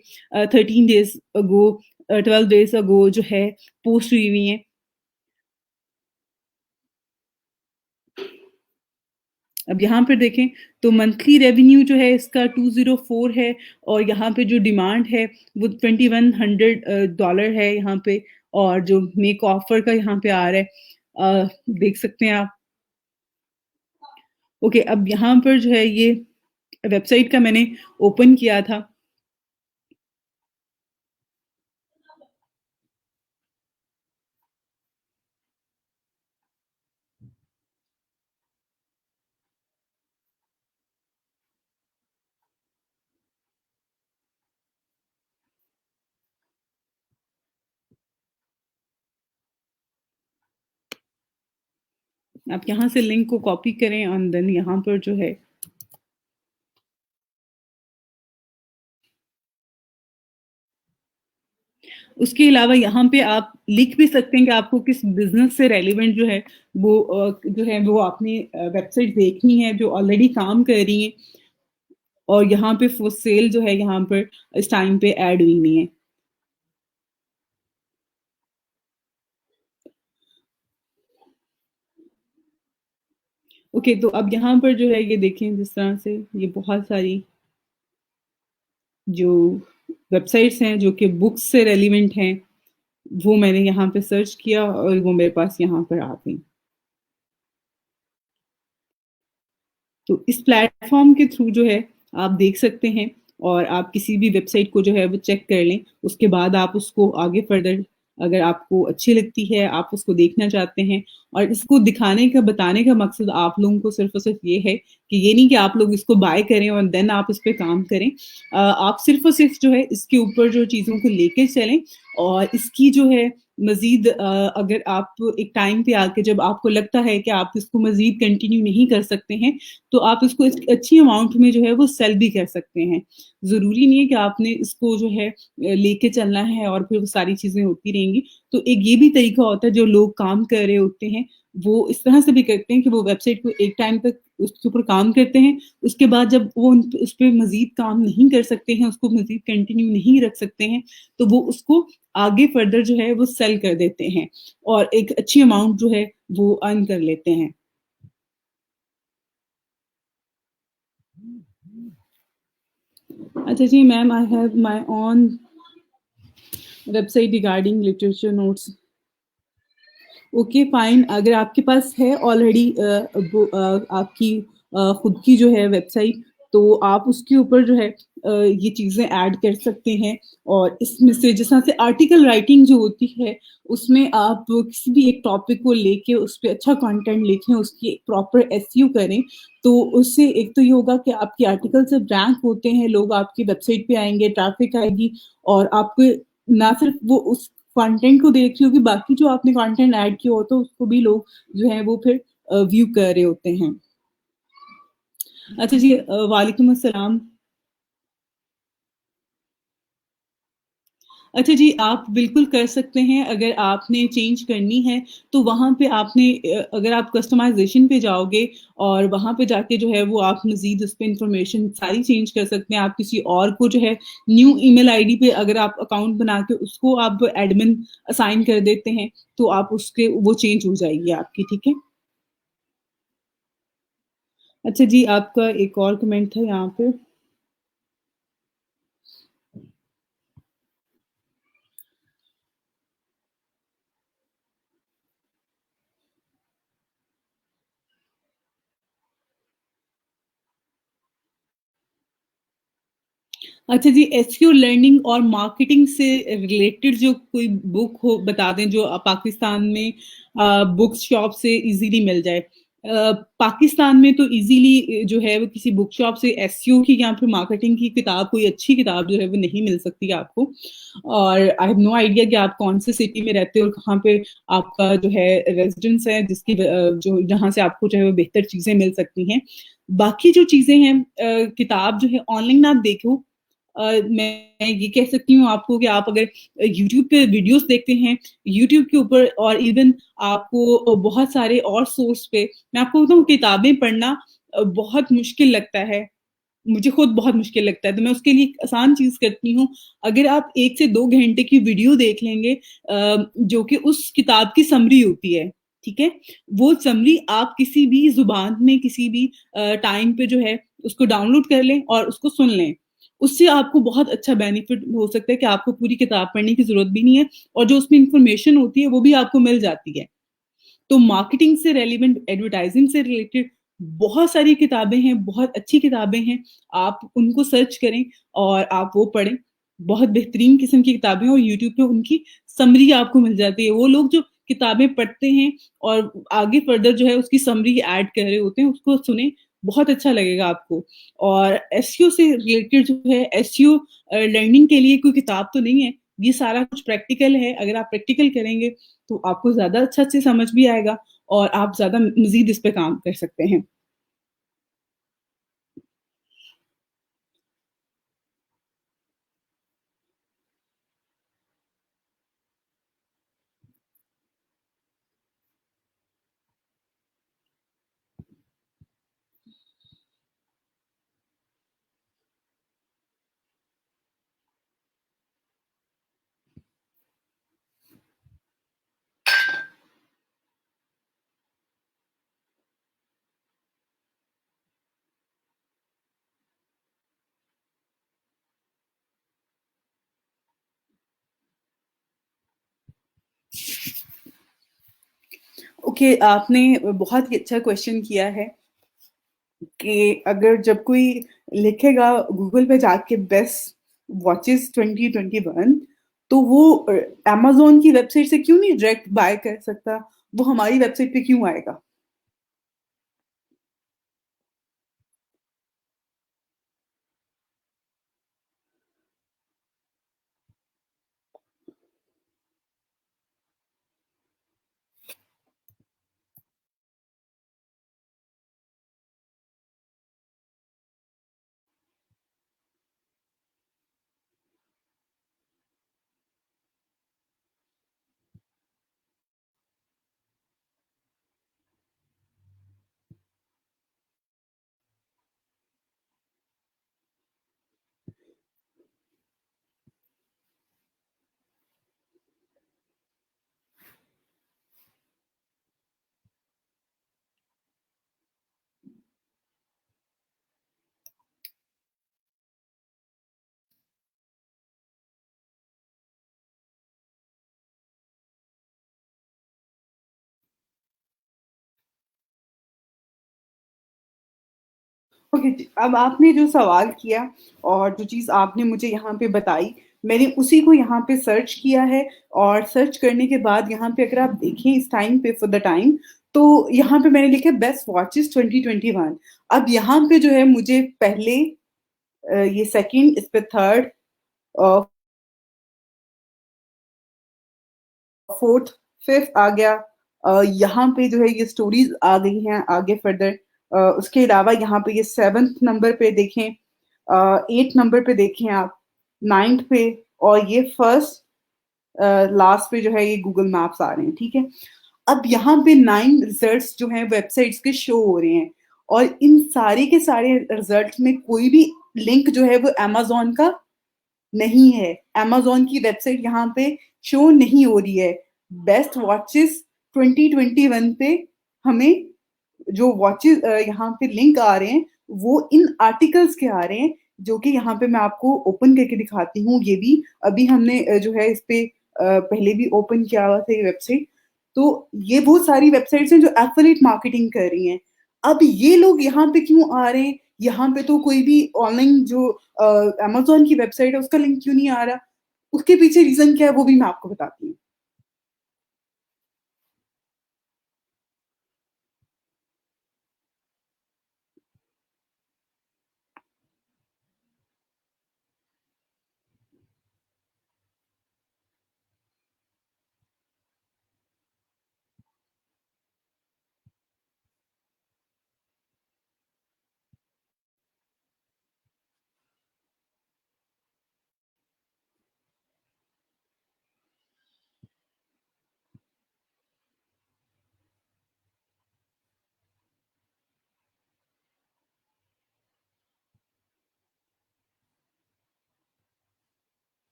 13 डेज़ अगो 12 डेज़ अगो जो है पोस्ट हुई हुई हैं। अब यहाँ पे देखें तो मंथली रेवेन्यू जो है इसका 204 है और यहाँ पे जो डिमांड है वो 2100 डॉलर है यहाँ पे और जो मेक ऑफर का यहाँ पे आ रहा है देख सकते हैं आप। ओके, अब यहाँ पर जो है ये वेबसाइट का मैंने ओपन किया था। आप यहाँ से लिंक को कॉपी करें एंड देन यहाँ पर जो है उसके अलावा यहाँ पे आप लिख भी सकते हैं कि आपको किस बिज़नेस से रेलेवेंट जो है वो आपने वेबसाइट देखनी है जो ऑलरेडी काम कर रही है और यहाँ पे फॉर सेल जो है यहाँ पर इस टाइम पे ऐड हुई नहीं है। ओके, तो अब यहाँ पर जो है ये देखें जिस तरह से ये बहुत सारी जो वेबसाइट्स हैं जो कि बुक्स से रेलिवेंट हैं वो मैंने यहाँ पे सर्च किया और वो मेरे पास यहाँ पर आ गई। तो इस प्लेटफॉर्म के थ्रू जो है आप देख सकते हैं और आप किसी भी वेबसाइट को जो है वो चेक कर लें। उसके बाद आप उसको आगे फर्दर अगर आपको अच्छी लगती है, आप उसको देखना चाहते हैं और इसको दिखाने का बताने का मकसद आप लोगों को सिर्फ़ और सिर्फ़ ये है कि ये नहीं कि आप लोग इसको बाय करें और देन आप इस पे काम करें। आप सिर्फ़ और सिर्फ़ जो है इसके ऊपर जो चीज़ों को लेके चलें और इसकी जो है मज़ीद अगर आप एक टाइम पे आके जब आपको लगता है कि आप इसको मज़ीद कंटिन्यू नहीं कर सकते हैं, तो आप इसको एक अच्छी अमाउंट में जो है वो सेल भी कर सकते हैं। ज़रूरी नहीं है कि आपने इसको जो है लेके चलना है और फिर वो सारी चीज़ें होती रहेंगी। तो एक ये भी तरीका होता है जो लोग काम कर रहे होते हैं, वो इस तरह से भी करते हैं कि वो वेबसाइट को एक टाइम तक उसके ऊपर काम करते हैं, उसके बाद जब वो उस पे मज़ीद काम नहीं कर सकते हैं, उसको मज़ीद कंटिन्यू नहीं रख सकते हैं, तो वो उसको आगे फर्दर जो है वो सेल कर देते हैं और एक अच्छी अमाउंट जो है वो अर्न कर लेते हैं। अच्छा जी ma'am, I have my own website regarding literature notes. Okay fine, अगर आपके पास है ऑलरेडी आपकी खुद की जो है वेबसाइट तो आप उसके ऊपर जो है ये चीज़ें ऐड कर सकते हैं और इसमें से जिस तरह से आर्टिकल राइटिंग जो होती है उसमें आप किसी भी एक टॉपिक को लेके उस पर अच्छा कंटेंट लिखें, उसकी प्रॉपर एसईओ करें तो उससे एक तो ये होगा कि आपके आर्टिकल जब रैंक होते हैं लोग आपकी वेबसाइट पे आएंगे, ट्रैफिक आएगी और आपको ना सिर्फ वो उस कंटेंट को देख रही होगी, बाकी जो आपने कंटेंट ऐड किया होता है उसको भी लोग जो है वो फिर व्यू कर रहे होते हैं। अच्छा जी, वालेकुम अस्सलाम। अच्छा जी, आप बिल्कुल कर सकते हैं अगर आपने चेंज करनी है, तो वहाँ पे आपने अगर आप कस्टमाइज़ेशन पे जाओगे और वहाँ पे जाके जो है वो आप मज़ीद उस पे इन्फॉर्मेशन सारी चेंज कर सकते हैं। आप किसी और को जो है न्यू ईमेल आईडी पे अगर आप अकाउंट बना के उसको आप एडमिन असाइन कर देते हैं, तो आप उसके वो चेंज हो जाएगी आपकी, ठीक है? अच्छा जी, आपका एक और कमेंट था यहाँ पे। अच्छा जी, एसईओ लर्निंग और मार्केटिंग से रिलेटेड जो कोई बुक हो बता दें जो पाकिस्तान में बुक शॉप से इज़िली मिल जाए। पाकिस्तान में तो इज़िली जो है वो किसी बुक शॉप से एसईओ की या फिर मार्केटिंग की किताब कोई अच्छी किताब जो है वो नहीं मिल सकती आपको। और आई हैव नो आइडिया कि आप कौन से सिटी में रहते हो और कहाँ पे आपका जो है रेज़िडेंस है जिसकी जो जहाँ से आपको जो है वो बेहतर चीज़ें मिल सकती हैं। बाकी जो चीज़ें हैं किताब जो है ऑनलाइन आप देखो, मैं ये कह सकती हूँ आपको कि आप अगर यूट्यूब पे वीडियोस देखते हैं, यूट्यूब के ऊपर और इवन आपको बहुत सारे और सोर्स पे मैं आपको बताऊँ किताबें पढ़ना बहुत मुश्किल लगता है। मुझे खुद बहुत मुश्किल लगता है, तो मैं उसके लिए एक आसान चीज़ करती हूँ, अगर आप 1 से 2 घंटे की वीडियो देख लेंगे जो कि उस किताब की समरी होती है, ठीक है? वो समरी आप किसी भी ज़ुबान में किसी भी टाइम पे जो है उसको डाउनलोड कर लें और उसको सुन लें। उससे आपको बहुत अच्छा बेनिफिट हो सकता है कि आपको पूरी किताब पढ़ने की ज़रूरत भी नहीं है और जो उसमें इन्फॉर्मेशन होती है वो भी आपको मिल जाती है। तो मार्केटिंग से रेलेवेंट, एडवर्टाइजिंग से रिलेटेड बहुत सारी किताबें हैं, बहुत अच्छी किताबें हैं। आप उनको सर्च करें और आप वो पढ़ें। बहुत बेहतरीन किस्म की किताबें हैं और यूट्यूब पे उनकी समरी आपको मिल जाती है। वो लोग जो किताबें पढ़ते हैं और आगे फर्दर जो है उसकी समरी ऐड कर रहे होते हैं, उसको सुनें, बहुत अच्छा लगेगा आपको। और एसईओ से रिलेटेड जो है एसईओ लर्निंग के लिए कोई किताब तो नहीं है। ये सारा कुछ प्रैक्टिकल है। अगर आप प्रैक्टिकल करेंगे तो आपको ज़्यादा अच्छा से समझ भी आएगा और आप ज़्यादा मज़ीद इस पे काम कर सकते हैं। ओके, आपने बहुत ही अच्छा क्वेश्चन किया है कि अगर जब कोई लिखेगा गूगल पे जाके बेस्ट वॉचेस 2021 तो वो अमेज़न की वेबसाइट से क्यों नहीं डायरेक्ट बाय कर सकता? वो हमारी वेबसाइट पे क्यों आएगा? ओके जी, अब आपने जो सवाल किया और जो चीज़ आपने मुझे यहाँ पे बताई, मैंने उसी को यहाँ पे सर्च किया है और सर्च करने के बाद यहाँ पे अगर आप देखें इस टाइम पे फॉर द टाइम, तो यहाँ पे मैंने लिखा है बेस्ट वॉचेस 2021। अब यहाँ पे जो है मुझे पहले ये सेकंड, इस पे थर्ड, अ, फोर्थ, फिफ्थ आ गया। यहाँ पे जो है ये स्टोरीज आ गई हैं आगे फर्दर। उसके अलावा यहाँ पे ये सेवन्थ नंबर पे देखें, एट्थ नंबर पे देखें आप, नाइन्थ पे, और ये फर्स्ट लास्ट पे जो है ये गूगल मैप्स आ रहे हैं, ठीक है। अब यहाँ पे 9 रिजल्ट्स जो हैं वेबसाइट्स के शो हो रहे हैं और इन सारे के सारे रिजल्ट में कोई भी लिंक जो है वो अमेज़न का नहीं है। अमेज़न की वेबसाइट यहाँ पे शो नहीं हो रही है। बेस्ट वॉचेस 2021 पे हमें जो वॉचेस यहाँ पे लिंक आ रहे हैं, वो इन आर्टिकल्स के आ रहे हैं, जो कि यहाँ पे मैं आपको ओपन करके दिखाती हूँ। ये भी अभी हमने जो है इस पे पहले भी ओपन किया हुआ था ये वेबसाइट। तो ये वो सारी वेबसाइट्स हैं जो एफिलिएट मार्केटिंग कर रही हैं। अब ये लोग यहाँ पे क्यों आ रहे हैं? यहाँ पे तो कोई भी ऑनलाइन जो अमेज़न की वेबसाइट है उसका लिंक क्यों नहीं आ रहा? उसके पीछे रीज़न क्या है वो भी मैं आपको बताती हूँ।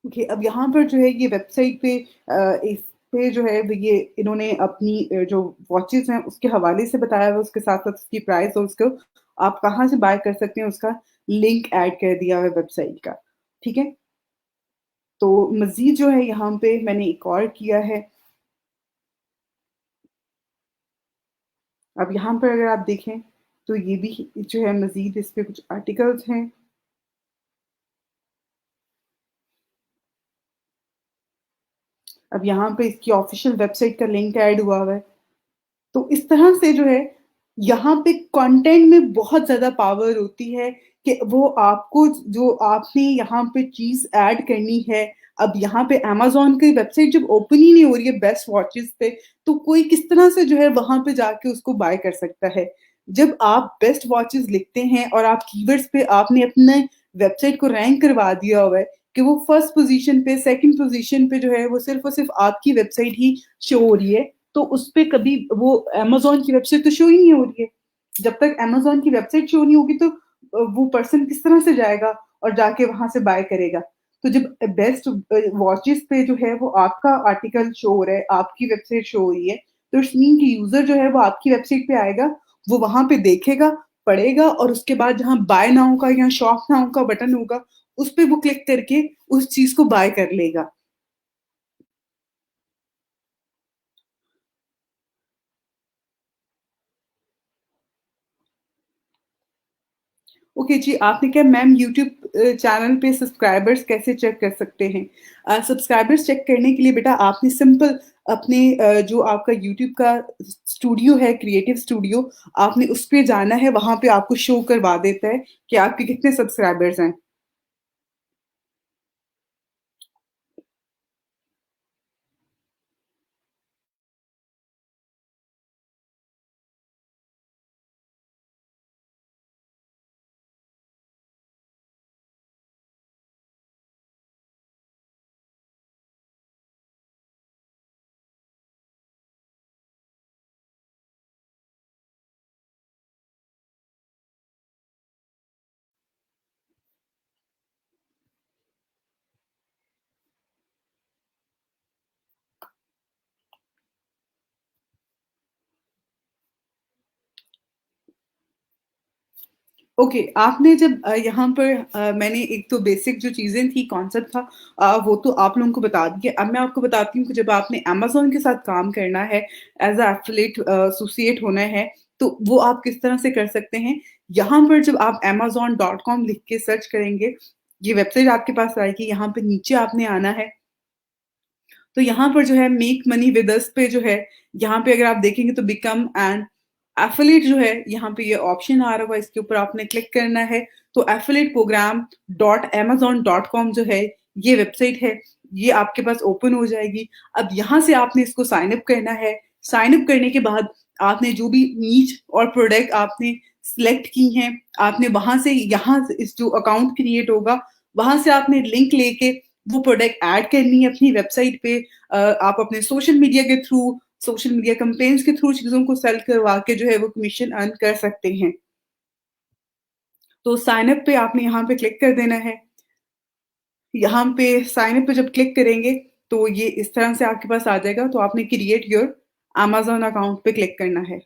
ओके, अब यहाँ पर जो है ये वेबसाइट पे इस पे जो है वो ये इन्होंने अपनी जो वॉचेज़ हैं उसके हवाले से बताया हुआ है, उसके साथ-साथ उसकी प्राइस और उसको आप कहाँ से बाय कर सकते हैं उसका लिंक ऐड कर दिया हुआ है वेबसाइट का, ठीक है? तो मज़ीद जो है यहाँ पे मैंने एक और किया है। अब यहाँ पर अगर आप देखें तो ये भी जो है मज़ीद इस पे कुछ आर्टिकल्स हैं। अब यहाँ पे इसकी ऑफ़िशियल वेबसाइट का लिंक ऐड हुआ है। तो इस तरह से जो है, यहाँ पे कंटेंट में बहुत ज़्यादा पावर होती है कि वो आपको जो आपने यहाँ पे चीज़ ऐड करनी है, अब यहाँ पे अमेज़न की वेबसाइट जब ओपन ही नहीं हो रही है बेस्ट वॉचेज़ पे, तो कोई किस तरह से जो है वहाँ पे जाके उसको बाय कर सकता है। जब आप बेस्ट वॉचेज़ लिखते हैं और आप कीवर्ड्स पे आपने अपने वेबसाइट को रैंक करवा दिया हुआ है कि वो फर्स्ट पोज़ीशन पे, सेकंड पोज़ीशन पे जो है वो सिर्फ़ और सिर्फ़ आपकी वेबसाइट ही शो हो रही है, तो उस पे कभी वो अमेज़न की वेबसाइट तो शो ही नहीं हो रही है। जब तक अमेज़न की वेबसाइट शो नहीं होगी तो वो पर्सन किस तरह से जाएगा और जाके वहाँ से बाय करेगा। तो जब बेस्ट वॉचेस पे जो है वो आपका आर्टिकल शो हो रहा है, आपकी वेबसाइट शो हो रही है, तो इट्स मीन कि यूज़र जो है वो आपकी वेबसाइट पे आएगा, वो वहाँ पे देखेगा, पढ़ेगा और उसके बाद जहाँ बाय नाउ का या शॉप नाउ का बटन होगा, उस पे वो क्लिक करके उस चीज़ को बाय कर लेगा। ओके जी, आपने क्या मैम यूट्यूब चैनल पे सब्सक्राइबर्स कैसे चेक कर सकते हैं? सब्सक्राइबर्स चेक करने के लिए बेटा आपने सिंपल अपने जो आपका यूट्यूब का स्टूडियो है, क्रिएटिव स्टूडियो, आपने उस पे जाना है, वहाँ पे आपको शो करवा देता है कि आपके कितने सब्सक्राइबर्स हैं। ओके, आपने जब यहाँ पर मैंने एक तो बेसिक जो चीज़ें थी, कॉन्सेप्ट था वो तो आप लोगों को बता दिया। अब मैं आपको बताती हूँ कि जब आपने अमेज़न के साथ काम करना है, एज़ अ एफिलिएट एसोसिएट होना है, तो वो आप किस तरह से कर सकते हैं। यहाँ पर जब आप amazon.com लिख के सर्च करेंगे, ये वेबसाइट आपके पास आएगी, यहाँ पे नीचे आपने आना है। तो यहाँ पर जो है मेक मनी विद अस पे जो है, यहाँ पे अगर आप देखेंगे तो बिकम एन एफिलिएट जो है, यहाँ पे ये ऑप्शन आ रहा होगा, इसके ऊपर आपने क्लिक करना है। तो affiliate program dot Amazon dot com जो है, ये वेबसाइट है, ये आपके पास ओपन हो जाएगी। अब यहाँ से आपने इसको साइन अप करना है। साइन अप करने के बाद आपने जो भी नीच और प्रोडक्ट आपने सिलेक्ट की हैं, आपने वहाँ से यहाँ से इस जो अकाउंट क्रिएट होगा, वहाँ से आपने लिंक लेके वो प्रोडक्ट ऐड करनी है अपनी वेबसाइट पे। आप अपने सोशल मीडिया के थ्रू, सोशल मीडिया कैंपेन्स के थ्रू चीज़ों को सेल करवा के जो है वो कमीशन अर्न कर सकते हैं। तो साइन अप पे आपने यहाँ पे क्लिक कर देना है। यहाँ पे साइन अप पे जब क्लिक करेंगे तो ये इस तरह से आपके पास आ जाएगा, तो आपने क्रिएट योर अमेज़न अकाउंट पे क्लिक करना है।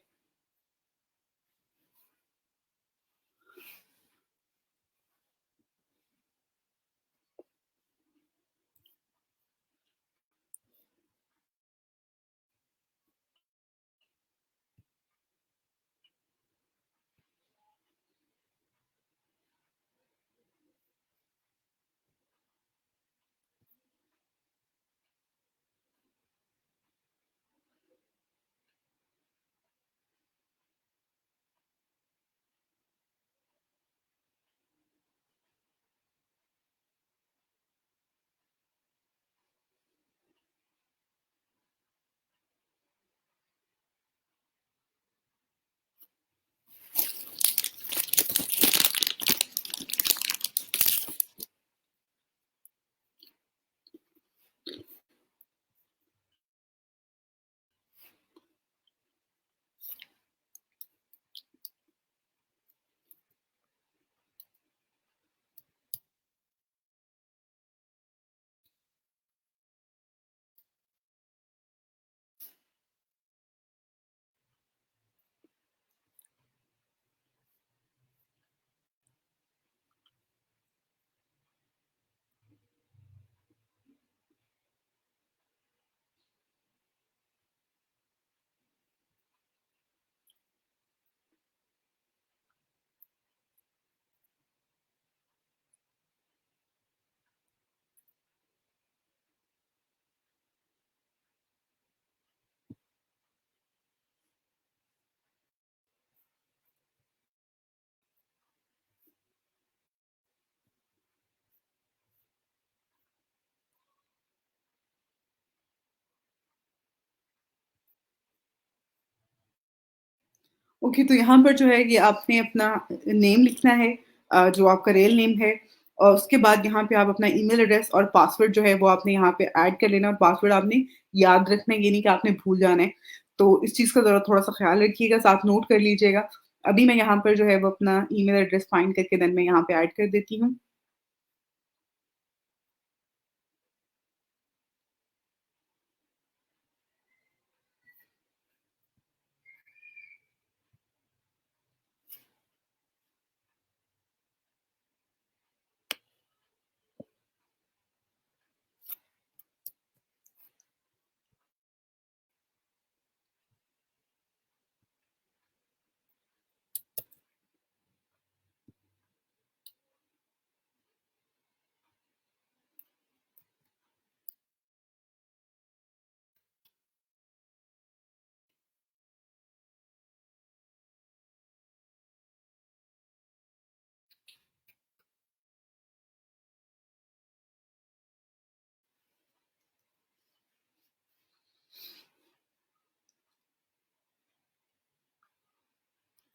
ओके, तो यहाँ पर जो है ये आपने अपना नेम लिखना है, जो आपका रियल नेम है, और उसके बाद यहाँ पे आप अपना ईमेल एड्रेस और पासवर्ड जो है वो आपने यहाँ पे ऐड कर लेना, और पासवर्ड आपने याद रखना है, ये नहीं कि आपने भूल जाना है। तो इस चीज़ का ज़रा थोड़ा-सा ख़्याल रखिएगा, साथ नोट कर लीजिएगा। अभी मैं यहाँ पर जो है वो अपना ईमेल एड्रेस फाइंड करके देन मैं यहाँ पे ऐड कर देती हूँ।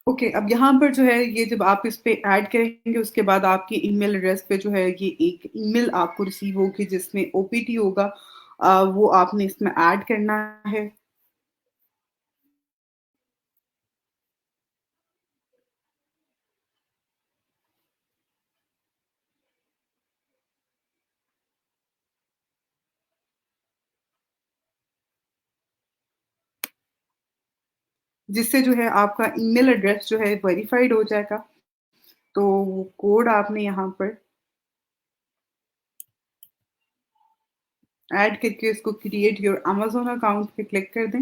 ओके, अब यहाँ पर जो है ये जब आप इस पे ऐड करेंगे उसके बाद आपकी ईमेल एड्रेस पे जो है ये एक ईमेल आपको रिसीव होगी जिसमें ओपीटी होगा, वो आपने इसमें ऐड करना है। जिससे जो है आपका ईमेल एड्रेस जो है वेरिफाइड हो जाएगा। तो वो कोड आपने यहाँ पर ऐड करके इसको क्रिएट योर अमेज़न अकाउंट पे क्लिक कर दें।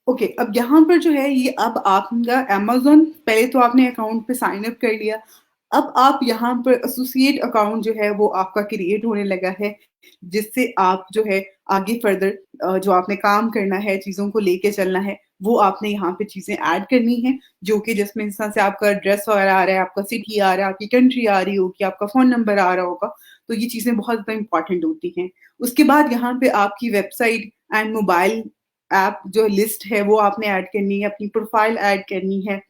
ओके, अब यहाँ पर जो है ये अब आपका अमेज़न, पहले तो आपने अकाउंट पे साइन अप कर लिया। अब आप यहाँ पर एसोसिएट अकाउंट जो है वो आपका क्रिएट होने लगा है, जिससे आप जो है आगे फर्दर जो आपने काम करना है, चीज़ों को लेके चलना है, वो आपने यहाँ पे चीज़ें ऐड करनी है, जो कि जिसमें इंस्टेंस से आपका एड्रेस वगैरह आ रहा है, आपका सिटी आ रहा है, आपकी कंट्री आ रही होगी, आपका फ़ोन नंबर आ रहा होगा, तो ये चीज़ें बहुत ज़्यादा इम्पोर्टेंट होती हैं। उसके बाद यहाँ पे आपकी वेबसाइट एंड मोबाइल ऐप जो लिस्ट है वो आपने ऐड करनी है, अपनी प्रोफाइल ऐड करनी है,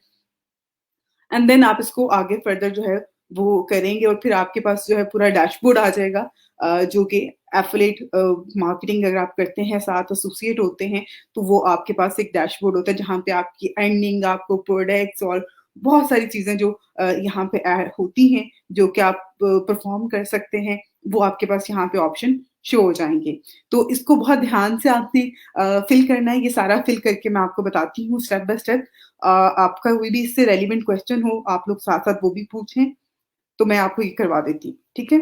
एंड देन आप इसको आगे फर्दर जो है वो करेंगे और फिर आपके पास जो है पूरा डैशबोर्ड आ जाएगा, जो कि एफिलिएट मार्केटिंग अगर आप करते हैं, साथ एसोसिएट होते हैं, तो वो आपके पास एक डैशबोर्ड होता है जहाँ पे आपकी अर्निंग, आपको प्रोडक्ट्स और बहुत सारी चीज़ें जो यहाँ पे ऐड होती हैं, जो कि आप परफ़ॉर्म कर सकते हैं, वो आपके पास यहाँ पे ऑप्शन शो हो जाएँगे। तो इसको बहुत ध्यान से आपने फ़िल करना है, ये सारा फ़िल करके मैं आपको बताती हूँ स्टेप बाय स्टेप। आपका कोई भी इससे रेलेवेंट क्वेश्चन हो, आप लोग साथ-साथ वो भी पूछें, तो मैं आपको ये करवा देती हूँ, ठीक है?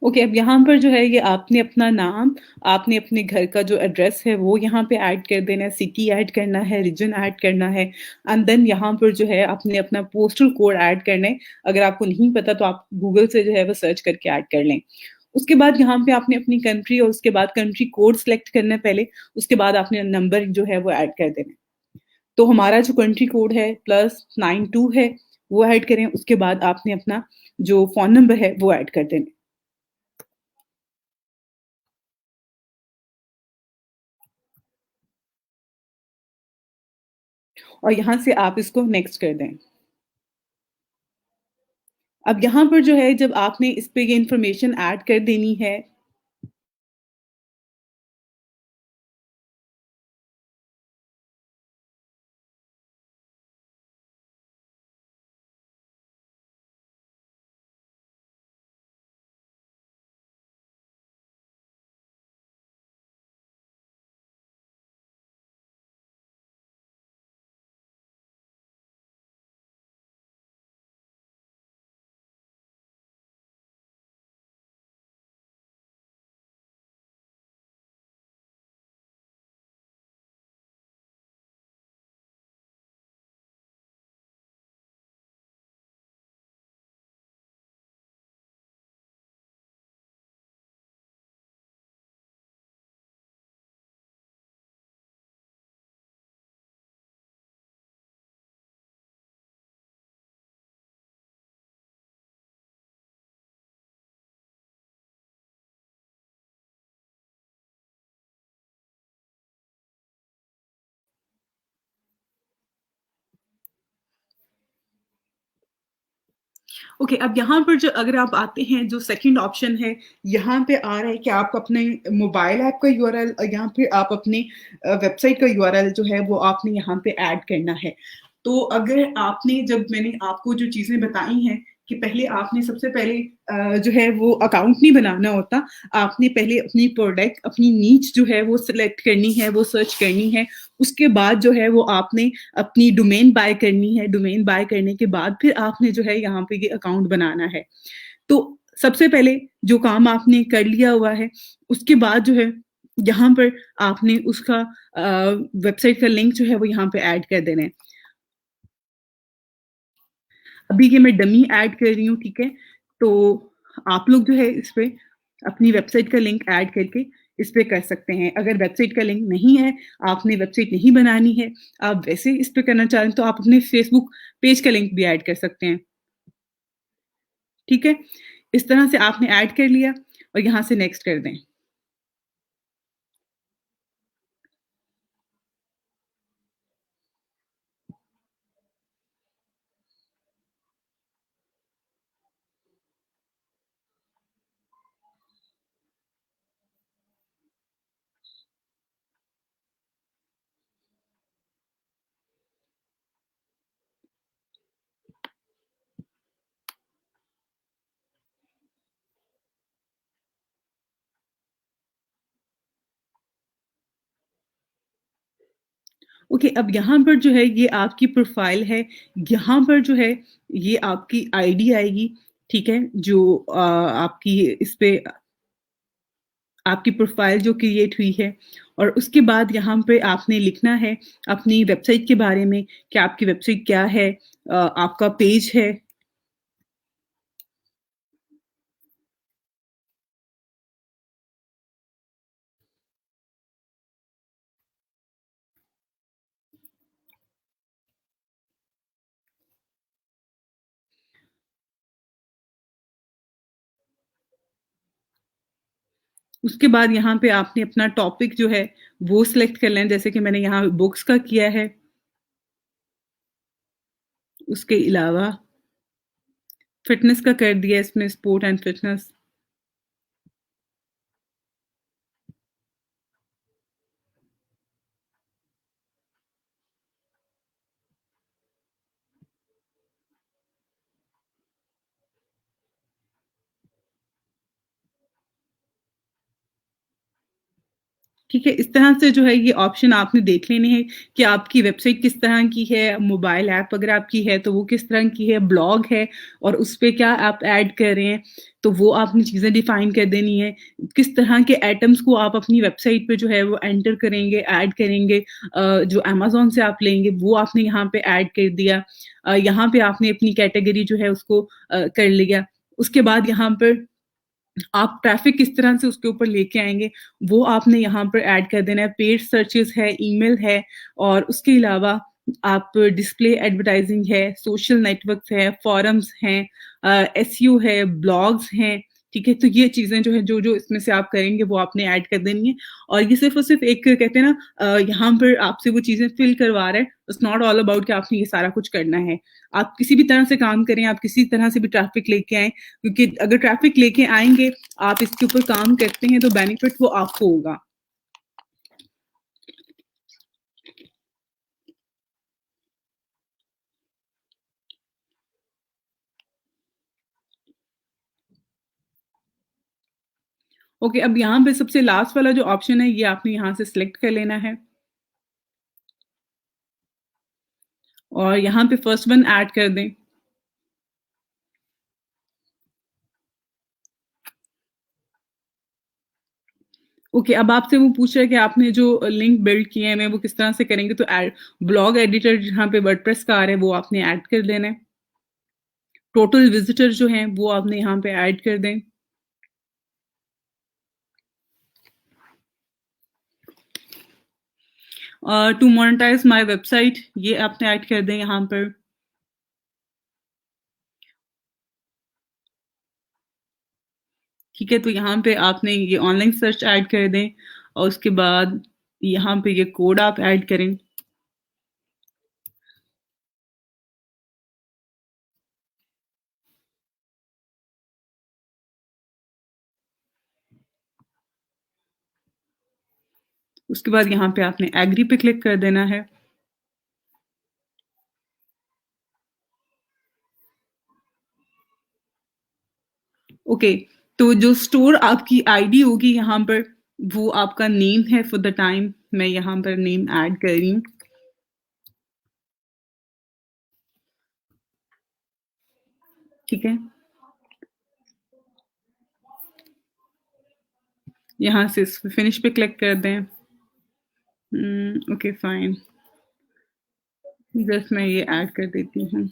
ओके, अब यहाँ पर जो है ये आपने अपना नाम, आपने अपने घर का जो एड्रेस है वो यहाँ पे ऐड कर देना है, सिटी ऐड करना है, रीजन ऐड करना है एंड देन यहाँ पर जो है आपने अपना पोस्टल कोड ऐड करना है। अगर आपको नहीं पता तो आप गूगल से जो है वो सर्च करके ऐड कर लें। उसके बाद यहाँ पे आपने अपनी कंट्री और उसके बाद कंट्री कोड सेलेक्ट करना है पहले, उसके बाद आपने नंबर जो है वो ऐड कर देना है। तो हमारा जो कंट्री कोड है +92 है, वो ऐड करें, उसके बाद आपने अपना जो फ़ोन नंबर है वो ऐड कर देना है। और यहाँ से आप इसको नेक्स्ट कर दें। अब यहाँ पर जो है जब आपने इस पे ये इन्फॉर्मेशन ऐड कर देनी है, ओके, अब यहाँ पर जो अगर आप आते हैं जो सेकंड ऑप्शन है, यहाँ पे आ रहा है कि आप अपने मोबाइल ऐप का यूआरएल यहाँ पे आप अपने वेबसाइट का यूआरएल जो है वो आपने यहाँ पे ऐड करना है। तो अगर आपने जब मैंने आपको जो चीज़ें बताई हैं कि पहले आपने सबसे पहले जो है वो अकाउंट नहीं बनाना होता, आपने पहले अपनी प्रोडक्ट, अपनी नीच जो है वो सिलेक्ट करनी है, वो सर्च करनी है। उसके बाद जो है वो आपने अपनी डोमेन बाय करनी है, डोमेन बाय करने के बाद फिर आपने जो है यहाँ पे ये अकाउंट बनाना है। तो सबसे पहले जो काम आपने कर लिया हुआ है, उसके बाद जो है यहाँ पर आपने उसका वेबसाइट का लिंक जो है वो यहाँ पे ऐड कर देना है। अभी ये मैं डमी ऐड कर रही हूँ, ठीक है? तो आप लोग जो है इस पे अपनी वेबसाइट का लिंक ऐड करके इस पे कर सकते हैं। अगर वेबसाइट का लिंक नहीं है, आपने वेबसाइट नहीं बनानी है, आप वैसे इस पे करना चाह रहे हैं तो आप अपने फेसबुक पेज का लिंक भी ऐड कर सकते हैं, ठीक है? इस तरह से आपने ऐड कर लिया और यहाँ से नेक्स्ट कर दें। ओके, अब यहाँ पर जो है ये आपकी प्रोफ़ाइल है, यहाँ पर जो है ये आपकी आईडी आएगी, ठीक है? जो आपकी इस पे आपकी प्रोफ़ाइल जो क्रिएट हुई है और उसके बाद यहाँ पे आपने लिखना है अपनी वेबसाइट के बारे में कि आपकी वेबसाइट क्या है, आपका पेज है। उसके बाद यहाँ पे आपने अपना टॉपिक जो है वो सिलेक्ट कर लें, जैसे कि मैंने यहाँ बुक्स का किया है। उसके अलावा फ़िटनेस का कर दिया इसमें स्पोर्ट एंड फ़िटनेस। ठीक है? इस तरह से जो है ये ऑप्शन आपने देख लेने हैं कि आपकी वेबसाइट किस तरह की है, मोबाइल ऐप अगर आपकी है तो वो किस तरह की है, ब्लॉग है और उस पे क्या आप ऐड कर रहे हैं, तो वो आपने चीज़ें डिफ़ाइन कर देनी है। किस तरह के आइटम्स को आप अपनी वेबसाइट पे जो है वो एंटर करेंगे, ऐड करेंगे जो अमेज़न से आप लेंगे वो आपने यहाँ पे ऐड कर दिया। यहाँ पे आपने अपनी कैटेगरी जो है उसको कर लिया। उसके बाद यहाँ पर आप ट्रैफ़िक किस तरह से उसके ऊपर लेके आएँगे, वो आपने यहाँ पर ऐड कर देना है। पेड सर्चेज़ है, ईमेल है और उसके अलावा आप डिस्प्ले एडवर्टाइज़िंग है, सोशल नेटवर्क्स है, फ़ोरम्स हैं एसईओ है, ब्लॉग्स हैं, ठीक है? तो ये चीज़ें जो हैं, जो-जो इसमें से आप करेंगे वो आपने ऐड कर देनी है और ये सिर्फ़ और सिर्फ़ एक कहते हैं ना यहाँ पर आपसे वो चीज़ें फ़िल करवा रहा है। इट्स नॉट ऑल अबाउट कि आपने ये सारा कुछ करना है। आप किसी भी तरह से काम करें, आप किसी तरह से भी ट्रैफ़िक लेके आएँ, क्योंकि अगर ट्रैफ़िक लेके आएँगे, आप इसके ऊपर काम करते हैं तो बेनिफिट वो आपको होगा। ओके, अब यहाँ पे सबसे लास्ट वाला जो ऑप्शन है, ये आपने यहाँ से सिलेक्ट कर लेना है और यहाँ पे फर्स्ट वन ऐड कर दें। ओके, अब आपसे वो पूछ रहा है कि आपने जो लिंक बिल्ड किए हैं, वो किस तरह से करेंगे, तो ब्लॉग एडिटर जहाँ पे वर्डप्रेस का आ रहा है, वो आपने ऐड कर देना है। टोटल विज़िटर जो हैं, वो आपने यहाँ पे ऐड कर दें। टू मोनेटाइज़ माय वेबसाइट ये आपने ऐड कर दें यहाँ पर। ठीक है, तो यहाँ पे आपने ये ऑनलाइन सर्च ऐड कर दें और उसके बाद यहाँ पे ये कोड आप ऐड करें। उसके बाद यहाँ पे आपने एग्री पे क्लिक कर देना है। ओके, तो जो स्टोर आपकी आईडी होगी यहाँ पर, वो आपका नेम है फॉर द टाइम। मैं यहाँ पर नेम ऐड कर रही हूँ, ठीक है? यहाँ से इस फिनिश पे क्लिक कर दें। ओके फाइन, जस्ट मैं ये ऐड कर देती हूँ।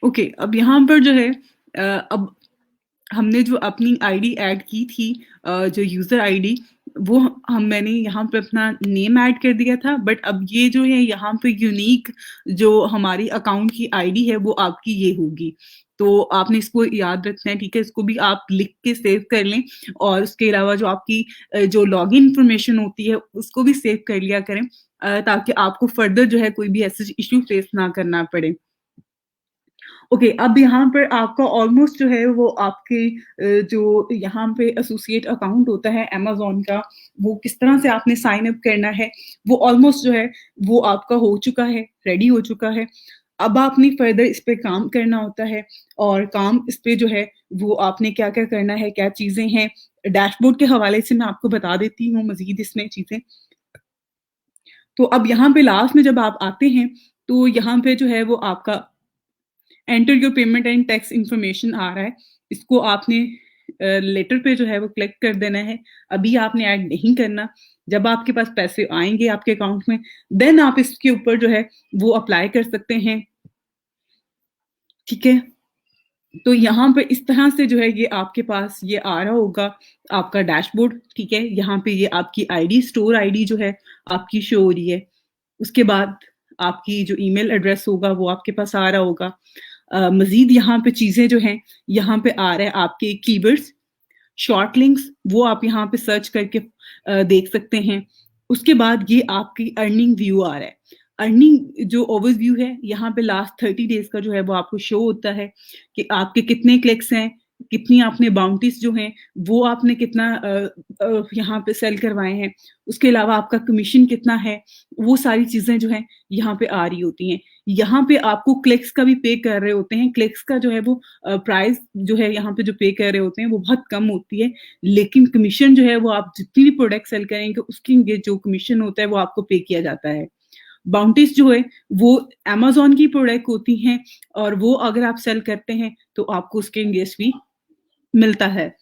ओके, अब यहाँ पर जो है अब हमने जो अपनी आईडी ऐड की थी जो यूज़र आईडी वो हम मैंने यहाँ पे अपना नेम ऐड कर दिया था बट अब ये जो है यहाँ पे यूनिक जो हमारी अकाउंट की आईडी है वो आपकी ये होगी। तो आपने इसको याद रखना है, ठीक है? इसको भी आप लिख के सेव कर लें और उसके अलावा जो आपकी जो लॉगिन इन्फॉर्मेशन होती है उसको भी सेव कर लिया करें ताकि आपको फर्दर जो है कोई भी ऐसे इश्यू फेस ना करना पड़े। ओके, अब यहाँ पर आपका ऑलमोस्ट जो है वो आपके जो यहाँ पे एसोसिएट अकाउंट होता है अमेज़न का, वो किस तरह से आपने साइन अप करना है, वो ऑलमोस्ट जो है वो आपका हो चुका है, रेडी हो चुका है। अब आपने फर्दर इस पे काम करना होता है और काम इस पे जो है वो आपने क्या-क्या करना है, क्या चीज़ें हैं, डैशबोर्ड के हवाले से मैं आपको बता देती हूँ मज़ीद इसमें चीज़ें। तो अब यहाँ पे लास्ट में जब आप आते हैं, तो यहाँ पे जो है वो आपका enter your payment and tax information आ रहा है। इसको आपने लेटर पे जो है वो क्लिक कर देना है। अभी आपने ऐड नहीं करना। जब आपके पास पैसे आएँगे आपके अकाउंट में, देन आप इसके ऊपर जो है वो अप्लाई कर सकते हैं। ठीक है? तो यहाँ पे इस तरह से जो है ये आपके पास ये आ रहा होगा आपका डैशबोर्ड, ठीक है? यहाँ पे ये आपकी आईडी स्टोर आईडी जो है आपकी शो हो रही है। उसके बाद आपकी जो ईमेल एड्रेस होगा वो आपके पास आ रहा होगा। मज़ीद यहाँ पे चीज़ें जो हैं, यहाँ पे आ रहा है आपके कीवर्ड्स, शॉर्ट लिंक्स वो आप यहाँ पे सर्च करके देख सकते हैं। उसके बाद ये आपकी अर्निंग व्यू आ रहा है। अर्निंग जो ओवरव्यू है, यहाँ पे लास्ट 30 डेज़ का जो है वो आपको शो होता है कि आपके कितने क्लिक्स हैं, कितनी आपने बाउंटीज़ जो हैं, वो आपने कितना यहाँ पे सेल करवाए हैं। उसके अलावा आपका कमीशन कितना है, वो सारी चीज़ें जो हैं, यहाँ पे आ रही होती हैं। यहाँ पे आपको क्लिक्स का भी पे कर रहे होते हैं। क्लिक्स का जो है वो प्राइस जो है यहाँ पे जो पे कर रहे होते हैं वो बहुत कम होती है। लेकिन कमीशन जो है वो आप जितनी भी प्रोडक्ट सेल करेंगे उसकी ये जो कमीशन होता है वो आपको पे किया जाता है। बाउंटीज़ जो है वो अमेज़न की प्रोडक्ट होती हैं और वो अगर आप सेल करते हैं तो आपको उसके अगेंस्ट भी मिलता है।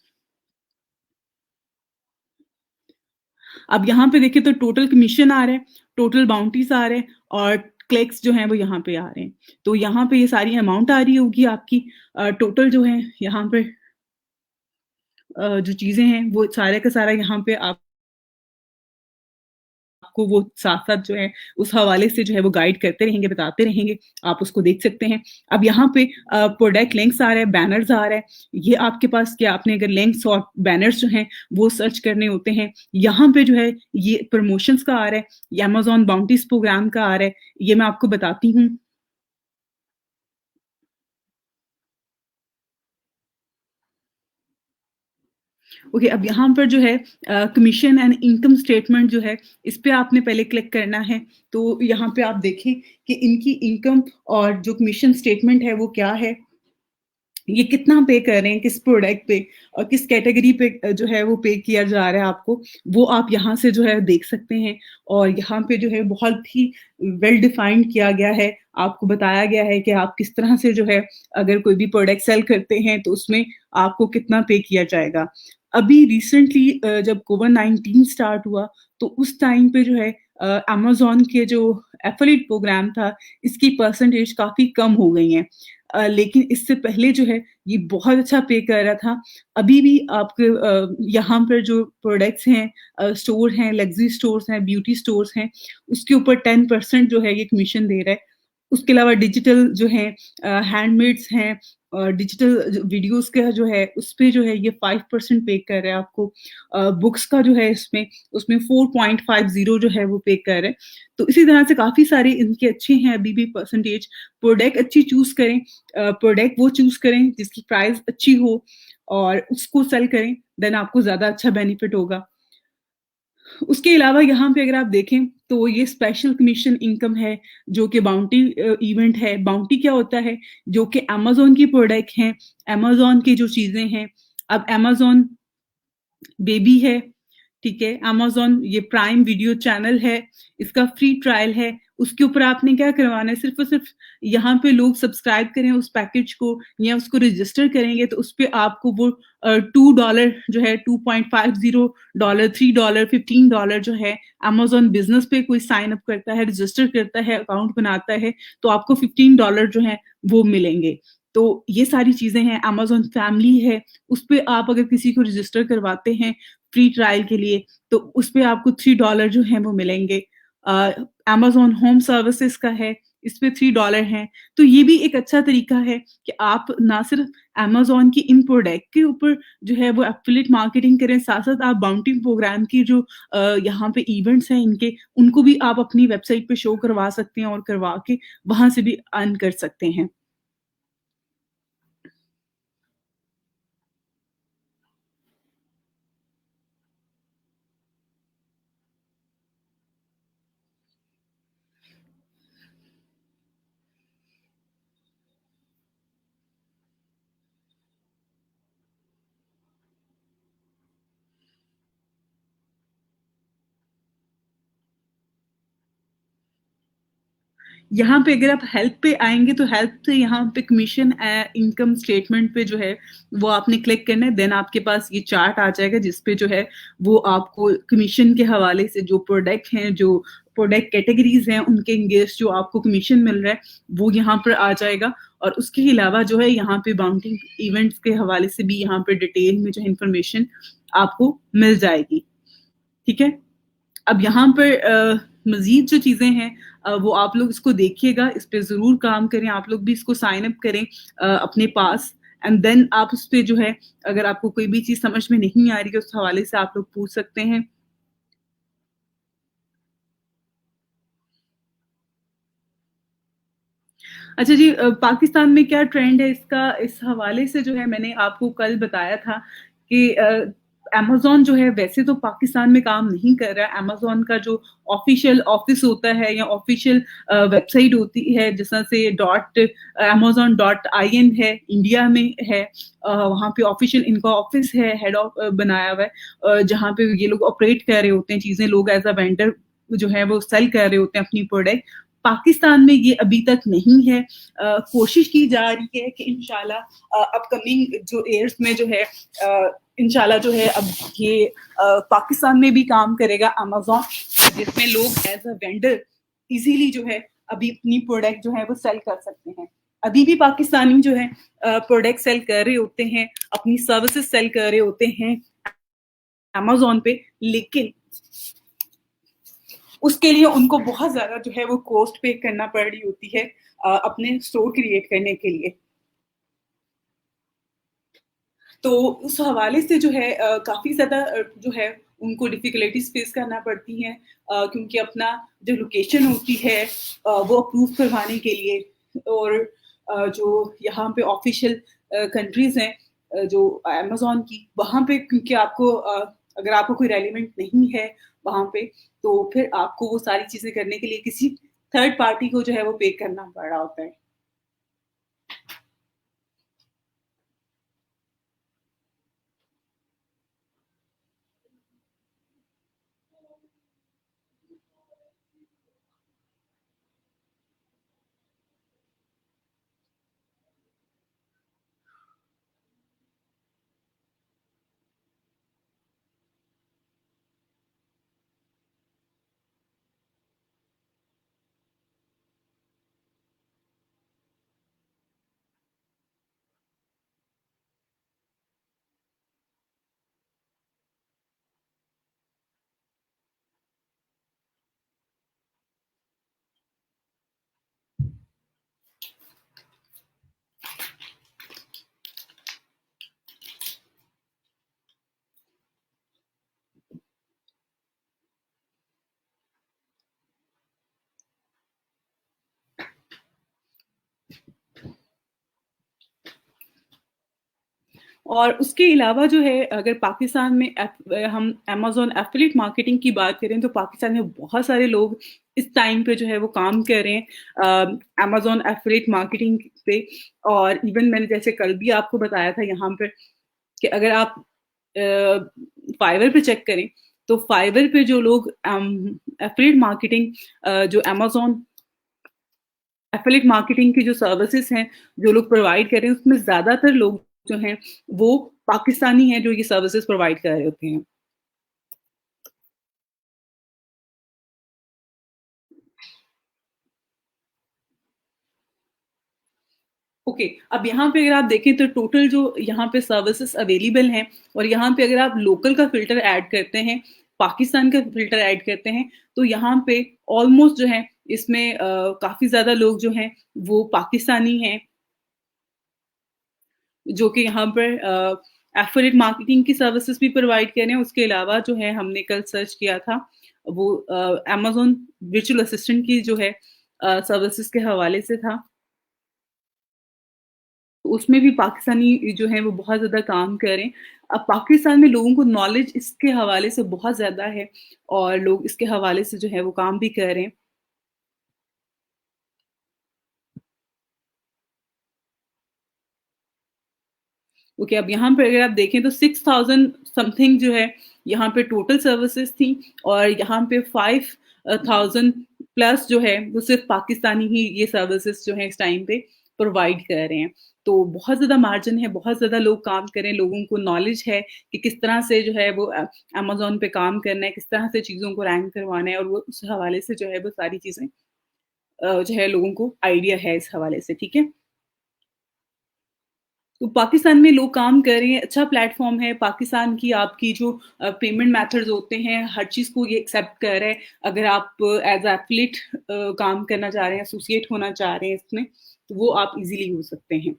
अब यहाँ पे देखिए तो टोटल कमीशन आ रहा है, टोटल बाउंटीज़ आ रहे हैं और क्लिक्स जो हैं वो यहाँ पे आ रहे हैं। तो यहाँ पे ये सारी अमाउंट आ रही होगी आपकी टोटल जो है यहाँ पे जो चीज़ें हैं वो सारे का सारा यहाँ पे आपको वो साथ-साथ जो है उस हवाले से जो है वो गाइड करते रहेंगे, बताते रहेंगे, आप उसको देख सकते हैं। अब यहाँ पे प्रोडक्ट लिंक्स आ रहे हैं, बैनर्स आ रहा है, ये आपके पास क्या आपने अगर लिंक्स और बैनर्स जो हैं वो सर्च करने होते हैं, यहाँ पे जो है ये प्रमोशंस का आ रहा है, ये अमेज़न बाउंटीज़ प्रोग्राम का आ रहा है, ये मैं आपको बताती हूँ। ओके, अब यहाँ पर जो है कमीशन एंड इनकम स्टेटमेंट जो है, इस पे आपने पहले क्लिक करना है। तो यहाँ पे आप देखें कि इनकी इनकम और जो कमीशन स्टेटमेंट है वो क्या है? ये कितना पे कर रहे हैं, किस प्रोडक्ट पे और किस कैटेगरी पे जो है वो पे किया जा रहा है आपको, वो आप यहाँ से जो है देख सकते हैं। और यहाँ पे जो है बहुत ही वेल डिफाइंड किया गया है, आपको बताया गया है कि आप किस तरह से जो है अगर कोई भी प्रोडक्ट सेल करते हैं तो उसमें आपको कितना पे किया जाएगा। अभी रिसेंटली जब कोविड-19 स्टार्ट हुआ तो उस टाइम पे जो है अमेज़न के जो एफिलिएट प्रोग्राम था, इसकी परसेंटेज काफ़ी कम हो गई हैं। लेकिन इससे पहले जो है ये बहुत अच्छा पे कर रहा था। अभी भी आपके यहाँ पर जो प्रोडक्ट्स हैं स्टोर हैं, लग्ज़री स्टोर्स हैं, ब्यूटी स्टोर्स हैं, उसके ऊपर 10% जो है ये कमीशन दे रहा है। उसके अलावा डिजिटल जो हैं हैंडमेड्स हैं डिजिटल वीडियोज़ का जो है उसपे जो है ये 5% पे कर रहा है आपको। बुक्स का जो है इसमें उसमें 4.50 जो है वो पे कर रहा है। तो इसी तरह से काफ़ी सारे इनके अच्छे हैं अभी भी परसेंटेज। प्रोडक्ट अच्छी चूज़ करें प्रोडक्ट वो चूज़ करें जिसकी प्राइस अच्छी हो और उसको सेल करें, देन आपको ज़्यादा अच्छा बेनिफिट होगा। उसके अलावा यहाँ पे अगर आप देखें तो ये स्पेशल कमीशन इनकम है जो कि बाउंटी इवेंट है। बाउंटी क्या होता है? जो कि अमेज़न की प्रोडक्ट हैं, अमेज़न की जो चीज़ें हैं। अब अमेज़न बेबी है, ठीक है? अमेज़न ये प्राइम वीडियो चैनल है, इसका फ्री ट्रायल है, उसके ऊपर आपने क्या करवाना है, सिर्फ़ और सिर्फ़ यहाँ पे लोग सब्सक्राइब करें उस पैकेज को या उसको रजिस्टर करेंगे तो उसपे आपको वो $2 जो है, $2.50, $3, $15 जो है, अमेज़न बिज़नेस पे कोई साइन अप करता है, रजिस्टर करता है, अकाउंट बनाता है, तो आपको $15 जो है वो मिलेंगे। तो ये सारी चीज़ें हैं, अमेज़न फैमिली है, उसपे आप अगर किसी को रजिस्टर करवाते हैं फ्री ट्रायल के लिए, तो उसपे आपको $3 जो हैं वो मिलेंगे। अ, अमेज़न होम सर्विसेज़ का है, इस पे $3 हैं। तो ये भी एक अच्छा तरीका है कि आप ना सिर्फ़ अमेज़न की इन प्रोडक्ट के ऊपर जो है वो एफ़िलिएट मार्केटिंग करें, साथ-साथ आप बाउंटी प्रोग्राम की जो यहाँ पे इवेंट्स हैं इनके, उनको भी आप अपनी वेबसाइट पे शो करवा सकते हैं और करवा के वहाँ से भी अर्न कर सकते हैं। यहाँ पे अगर आप हेल्प पे आएँगे तो हेल्प से यहाँ पे कमीशन इनकम स्टेटमेंट पे जो है वो आपने क्लिक करना है, देन आपके पास ये चार्ट आ जाएगा जिस पे जो है वो आपको कमीशन के हवाले से जो प्रोडक्ट हैं, जो प्रोडक्ट कैटेगरीज़ हैं, उनके अगेंस्ट जो आपको कमीशन मिल रहा है, वो यहाँ पर आ जाएगा और उसके अलावा जो है यहाँ पे बाउंटी इवेंट्स के हवाले से भी यहाँ पे डिटेल में जो है इन्फॉर्मेशन आपको मिल जाएगी। ठीक है? अब यहाँ पर मज़ीद जो चीज़ें हैं वो आप लोग इसको देखिएगा, इस पे ज़रूर काम करें, आप लोग भी इसको साइन अप करें अपने पास एंड देन आप उस पे जो है अगर आपको कोई भी चीज़ समझ में नहीं आ रही है, उस हवाले से आप लोग पूछ सकते हैं। अच्छा जी पाकिस्तान में क्या ट्रेंड है इसका इस हवाले से जो है मैंने आपको कल बताया था कि अमेज़न जो है वैसे तो पाकिस्तान में काम नहीं कर रहा है। अमेज़न का जो ऑफ़िशियल ऑफ़िस होता है या ऑफ़िशियल वेबसाइट होती है जिस तरह से डॉट अमेज़न डॉट आईएन है, इंडिया में है। वहाँ पे ऑफ़िशियल इनका ऑफ़िस है, हेड बनाया हुआ है जहाँ पे ये लोग ऑपरेट कर रहे होते हैं चीज़ें, लोग एज़ अ वेंडर जो है वो सेल कर रहे होते हैं अपनी प्रोडक्ट। पाकिस्तान में ये अभी तक नहीं है। कोशिश की जा रही है कि इंशाल्लाह अपकमिंग जो ईयर्स में जो है इंशाल्लाह जो है अब ये पाकिस्तान में भी काम करेगा अमेज़न जिसमें लोग एज़ अ वेंडर इज़िली जो है अभी अपनी प्रोडक्ट जो है वो सेल कर सकते हैं। अभी भी पाकिस्तानी जो है प्रोडक्ट सेल कर रहे होते हैं, अपनी सर्विसेज़ सेल कर रहे होते हैं अमेज़न पे लेकिन उसके लिए उनको बहुत ज़्यादा जो है वो कॉस्ट पे करना पड़ रही होती है अपने स्टोर क्रिएट करने के लिए। तो उस हवाले से जो है काफ़ी ज़्यादा जो है उनको डिफ़िकल्टीज़ फ़ेस करना पड़ती हैं क्योंकि अपना जो लोकेशन होती है वो अप्रूव करवाने के लिए और जो यहाँ पे ऑफ़िशियल कंट्रीज़ हैं जो अमेज़न की वहाँ पे क्योंकि आपको अगर आपको कोई रेलेवेंट नहीं है वहाँ पे, तो फिर आपको वो सारी चीज़ें करने के लिए किसी थर्ड पार्टी को जो है वो पे करना पड़ रहा होता है। और उसके अलावा जो है अगर पाकिस्तान में हम अमेज़न एफ़िलिएट मार्केटिंग की बात करें तो पाकिस्तान में बहुत सारे लोग इस टाइम पे जो है वो काम कर रहे हैं अमेज़न एफ़िलिएट मार्केटिंग पे और इवन मैंने जैसे कल भी आपको बताया था यहाँ पे कि अगर आप फाइवर पे चेक करें तो फाइवर पे जो लोग एफ़िलिएट मार्केटिंग जो अमेज़न एफिलिएट मार्केटिंग की जो सर्विसेज़ हैं, जो लोग प्रोवाइड कर रहे हैं, उसमें ज़्यादातर लोग जो हैं, वो पाकिस्तानी हैं, जो ये सर्विसेज़ प्रोवाइड कर रहे होते हैं। ओके, अब यहाँ पे अगर आप देखें तो टोटल जो यहाँ पे सर्विसेज़ अवेलेबल हैं और यहाँ पे अगर आप लोकल का फ़िल्टर ऐड करते हैं, पाकिस्तान का फ़िल्टर ऐड करते हैं, तो यहाँ पे ऑलमोस्ट जो है इसमें काफ़ी ज़्यादा लोग जो हैं, वो पाकिस्तानी हैं, जो कि यहाँ पर एफिलिएट मार्केटिंग की सर्विसेज़ भी प्रोवाइड कर रहे हैं। उसके अलावा जो है हमने कल सर्च किया था, वो अमेज़न वर्चुअल असिस्टेंट की जो है सर्विसेज़ के हवाले से था। उसमें भी पाकिस्तानी जो हैं वो बहुत ज़्यादा काम कर रहे हैं। अब पाकिस्तान में लोगों को नॉलेज इसके हवाले से बहुत ज़्यादा है और लोग इसके हवाले से जो है वो काम भी कर रहे हैं। ओके, अब यहाँ पे अगर आप देखें तो 6000 समथिंग जो है यहाँ पे टोटल सर्विसेज़ थी और यहाँ पे 5000 प्लस जो है वो सिर्फ़ पाकिस्तानी ही ये सर्विसेज़ जो हैं इस टाइम पे प्रोवाइड कर रहे हैं। तो बहुत ज़्यादा मार्जिन है, बहुत ज़्यादा लोग काम कर रहे हैं, लोगों को नॉलेज है कि किस तरह से जो है वो अमेज़न पे काम करना है, किस तरह से चीज़ों को रैंक करवाना है और वो उस हवाले से जो है वो सारी चीज़ें जो है लोगों को आइडिया है इस हवाले से, ठीक है? तो पाकिस्तान में लोग काम कर रहे हैं, अच्छा प्लेटफ़ॉर्म है, पाकिस्तान की आपकी जो पेमेंट मेथड्स होते हैं, हर चीज़ को ये एक्सेप्ट कर रहा है। अगर आप एज़ एथलीट काम करना चाह रहे हैं, एसोसिएट होना चाह रहे हैं इसमें, तो वो आप इज़िली हो सकते हैं।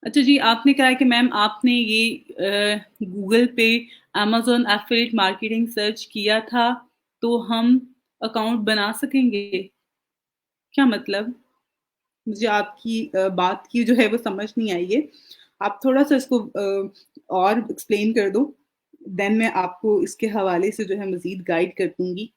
अच्छा जी, आपने कहा है कि मैम आपने ये गूगल पे अमेज़न एफ़िलिएट मार्केटिंग सर्च किया था, तो हम अकाउंट बना सकेंगे? क्या मतलब? मुझे आपकी बात की जो है वो समझ नहीं आई है। आप थोड़ा-सा इसको और एक्सप्लेन कर दो, देन मैं आपको इसके हवाले से जो है मज़ीद गाइड कर दूँगी।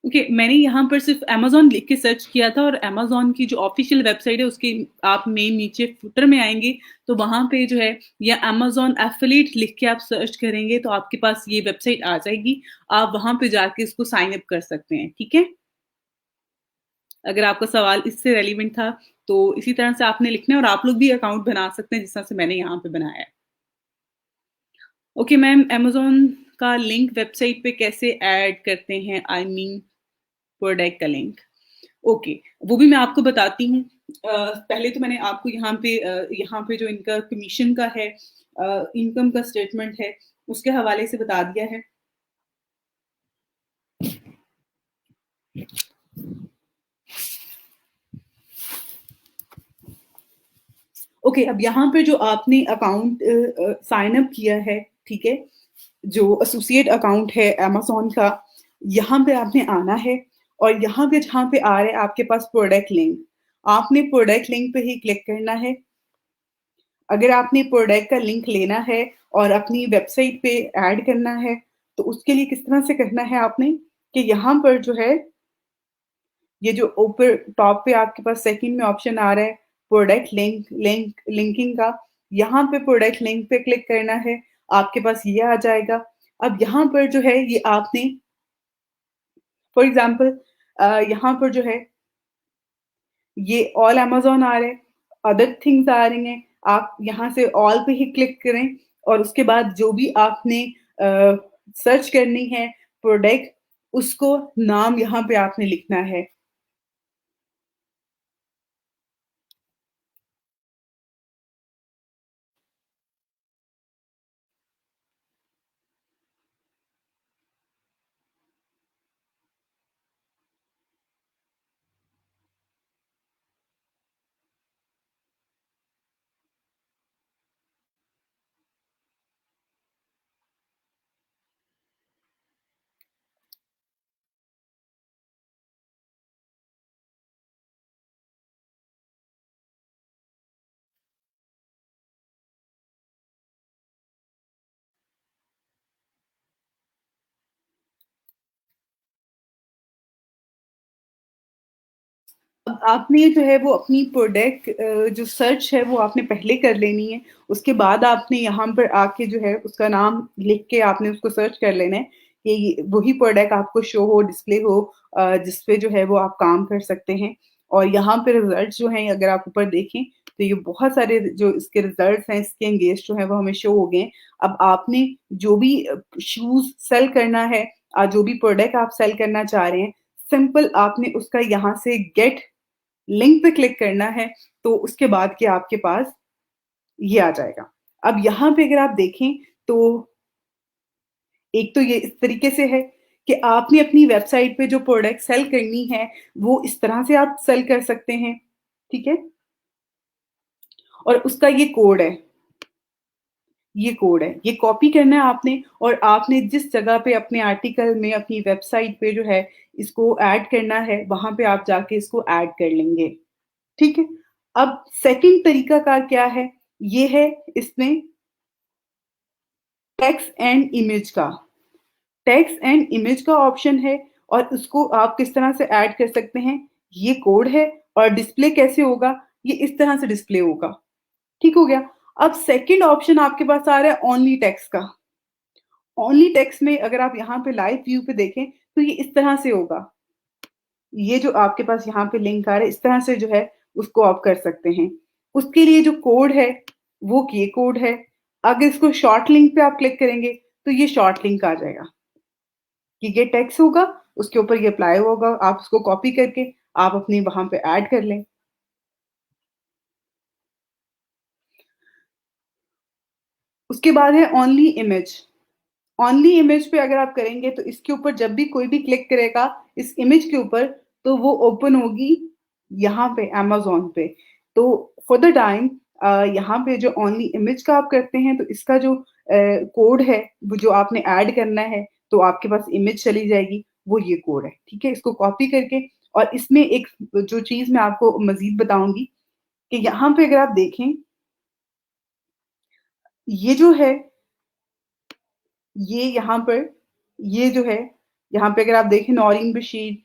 ओके, मैंने यहाँ पर सिर्फ़ अमेज़न लिख के सर्च किया था और अमेज़न की जो ऑफ़िशियल वेबसाइट है उसके आप मेन नीचे फुटर में आएँगे, तो वहाँ पे जो है या अमेज़न एफ़िलिएट लिख के आप सर्च करेंगे तो आपके पास ये वेबसाइट आ जाएगी। आप वहाँ पे जाके इसको साइन अप कर सकते हैं, ठीक है? अगर आपका सवाल इससे रेलेवेंट था, तो इसी तरह से आपने लिखना है और आप लोग भी अकाउंट बना सकते हैं जिस तरह से मैंने यहाँ पे बनाया है। ओके मैम, अमेज़न का लिंक वेबसाइट पे कैसे ऐड करते हैं? आई मीन प्रोडक्ट का लिंक। ओके, वो भी मैं आपको बताती हूँ। पहले तो मैंने आपको यहाँ पे जो इनका कमीशन का है, इनकम का स्टेटमेंट है, उसके हवाले से बता दिया है। ओके, अब यहाँ पे जो आपने अकाउंट साइन अप किया है, ठीक है? जो एसोसिएट अकाउंट है अमेज़न का, यहाँ पे आपने आना है और यहाँ पे जहाँ पे आ रहा है आपके पास प्रोडक्ट लिंक, आपने प्रोडक्ट लिंक पे ही क्लिक करना है। अगर आपने प्रोडक्ट का लिंक लेना है और अपनी वेबसाइट पे ऐड करना है, तो उसके लिए किस तरह से करना है आपने कि यहाँ पर जो है ये जो ऊपर टॉप पे आपके पास सेकंड में ऑप्शन आ रहा है प्रोडक्ट लिंकिंग का, यहाँ पे प्रोडक्ट लिंक पे क्लिक करना है, आपके पास ये आ जाएगा। अब यहाँ पर जो है ये आपने फॉर एग्ज़ाम्पल यहाँ पर जो है ये ऑल अमेज़न आ रहा है, अदर थिंग्स आ रही हैं, आप यहाँ से ऑल पे ही क्लिक करें और उसके बाद जो भी आपने अ, सर्च करनी है प्रोडक्ट, उसको नाम यहाँ पे आपने लिखना है। अब आपने जो है वो अपनी प्रोडक्ट जो सर्च है वो आपने पहले कर लेनी है। उसके बाद आपने यहाँ पर आके जो है उसका नाम लिख के आपने उसको सर्च कर लेना है कि ये वही प्रोडक्ट आपको शो हो, डिस्प्ले हो, जिस पे जो है वो आप काम कर सकते हैं। और यहाँ पे रिज़ल्ट्स जो हैं अगर आप ऊपर देखें तो ये बहुत सारे जो इसके रिज़ल्ट्स हैं, इसके एंगेज जो हैं वो हमें शो हो गए हैं। अब आपने जो भी शूज़ सेल करना है, जो भी प्रोडक्ट आप सेल करना चाह रहे हैं, सिंपल आपने उसका यहाँ से गेट लिंक पे क्लिक करना है, तो उसके बाद के आपके पास ये आ जाएगा। अब यहाँ पे अगर आप देखें तो एक तो ये इस तरीके से है कि आपने अपनी वेबसाइट पे जो प्रोडक्ट सेल करनी है, वो इस तरह से आप सेल कर सकते हैं, ठीक है? और उसका ये कोड है, ये कॉपी करना है आपने और आपने जिस जगह पे अपने आर्टिकल में, अपनी वेबसाइट पे जो है, इसको ऐड करना है, वहाँ पे आप जाके इसको ऐड कर लेंगे, ठीक है? अब सेकंड तरीकाकार क्या है? ये है इसमें टेक्स्ट एंड इमेज का। टेक्स्ट एंड इमेज का ऑप्शन है और उसको आप किस तरह से ऐड कर सकते हैं, ये कोड है और डिस्प्ले कैसे होगा, ये इस तरह से डिस्प्ले होगा। ठीक हो गया? अब सेकंड ऑप्शन आपके पास आ रहा है ओनली टेक्स्ट का। ओनली टेक्स्ट में अगर आप यहाँ पे लाइव व्यू पे देखें, तो ये इस तरह से होगा। ये जो आपके पास यहाँ पे लिंक आ रहा है, इस तरह से जो है उसको आप कर सकते हैं। उसके लिए जो कोड है, वो ये कोड है। अगर इसको शॉर्ट लिंक पे आप क्लिक करेंगे, तो ये शॉर्ट लिंक आ जाएगा कि ये टेक्स्ट होगा, उसके ऊपर ये अप्लाई होगा, आप उसको कॉपी करके आप अपने वहाँ पे ऐड कर लें। उसके बाद है ओनली इमेज। ओनली इमेज पे अगर आप करेंगे तो इसके ऊपर जब भी कोई भी क्लिक करेगा इस इमेज के ऊपर, तो वो ओपन होगी यहाँ पे अमेज़न पे। तो फॉर द टाइम यहाँ पे जो ओनली इमेज का आप करते हैं तो इसका जो कोड है, वो जो आपने ऐड करना है, तो आपके पास इमेज चली जाएगी, वो ये कोड है, ठीक है? इसको कॉपी करके और इसमें एक जो चीज़ मैं आपको मज़ीद बताऊँगी कि यहाँ पे अगर आप देखें, ये जो है, ये यहाँ पर, ये जो है, यहाँ पे अगर आप देखें नौरीन बशीर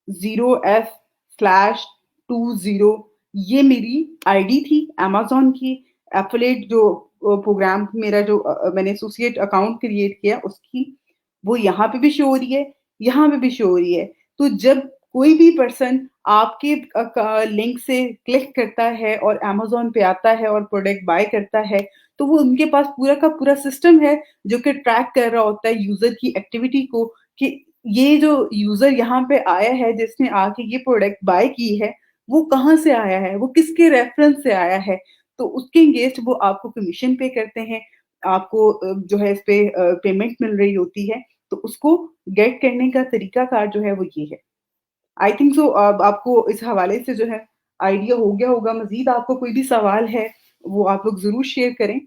0f/20, ये मेरी आईडी थी अमेज़न की, एफ़िलिएट जो प्रोग्राम मेरा जो मैंने एसोसिएट अकाउंट क्रिएट किया उसकी, वो यहाँ पे भी शो हो रही है, यहाँ पे भी शो हो रही है। तो जब कोई भी पर्सन आपके लिंक से क्लिक करता है और अमेज़न पे आता है और प्रोडक्ट बाय करता है, तो वो उनके पास पूरा का पूरा सिस्टम है जो कि ट्रैक कर रहा होता है यूज़र की एक्टिविटी को कि ये जो यूज़र यहाँ पे आया है, जिसने आके ये प्रोडक्ट बाय की है, वो कहाँ से आया है, वो किसके रेफ़रेंस से आया है। तो उसके अगेंस्ट वो आपको कमीशन पे करते हैं, आपको जो है इस पे पेमेंट मिल रही होती है, तो उसको गेट करने का तरीकाकार जो है वो ये है। आई थिंक सो अब आपको इस हवाले से जो है आइडिया हो गया होगा। मज़ीद आपको कोई भी सवाल है, वो आप लोग ज़रूर शेयर करें।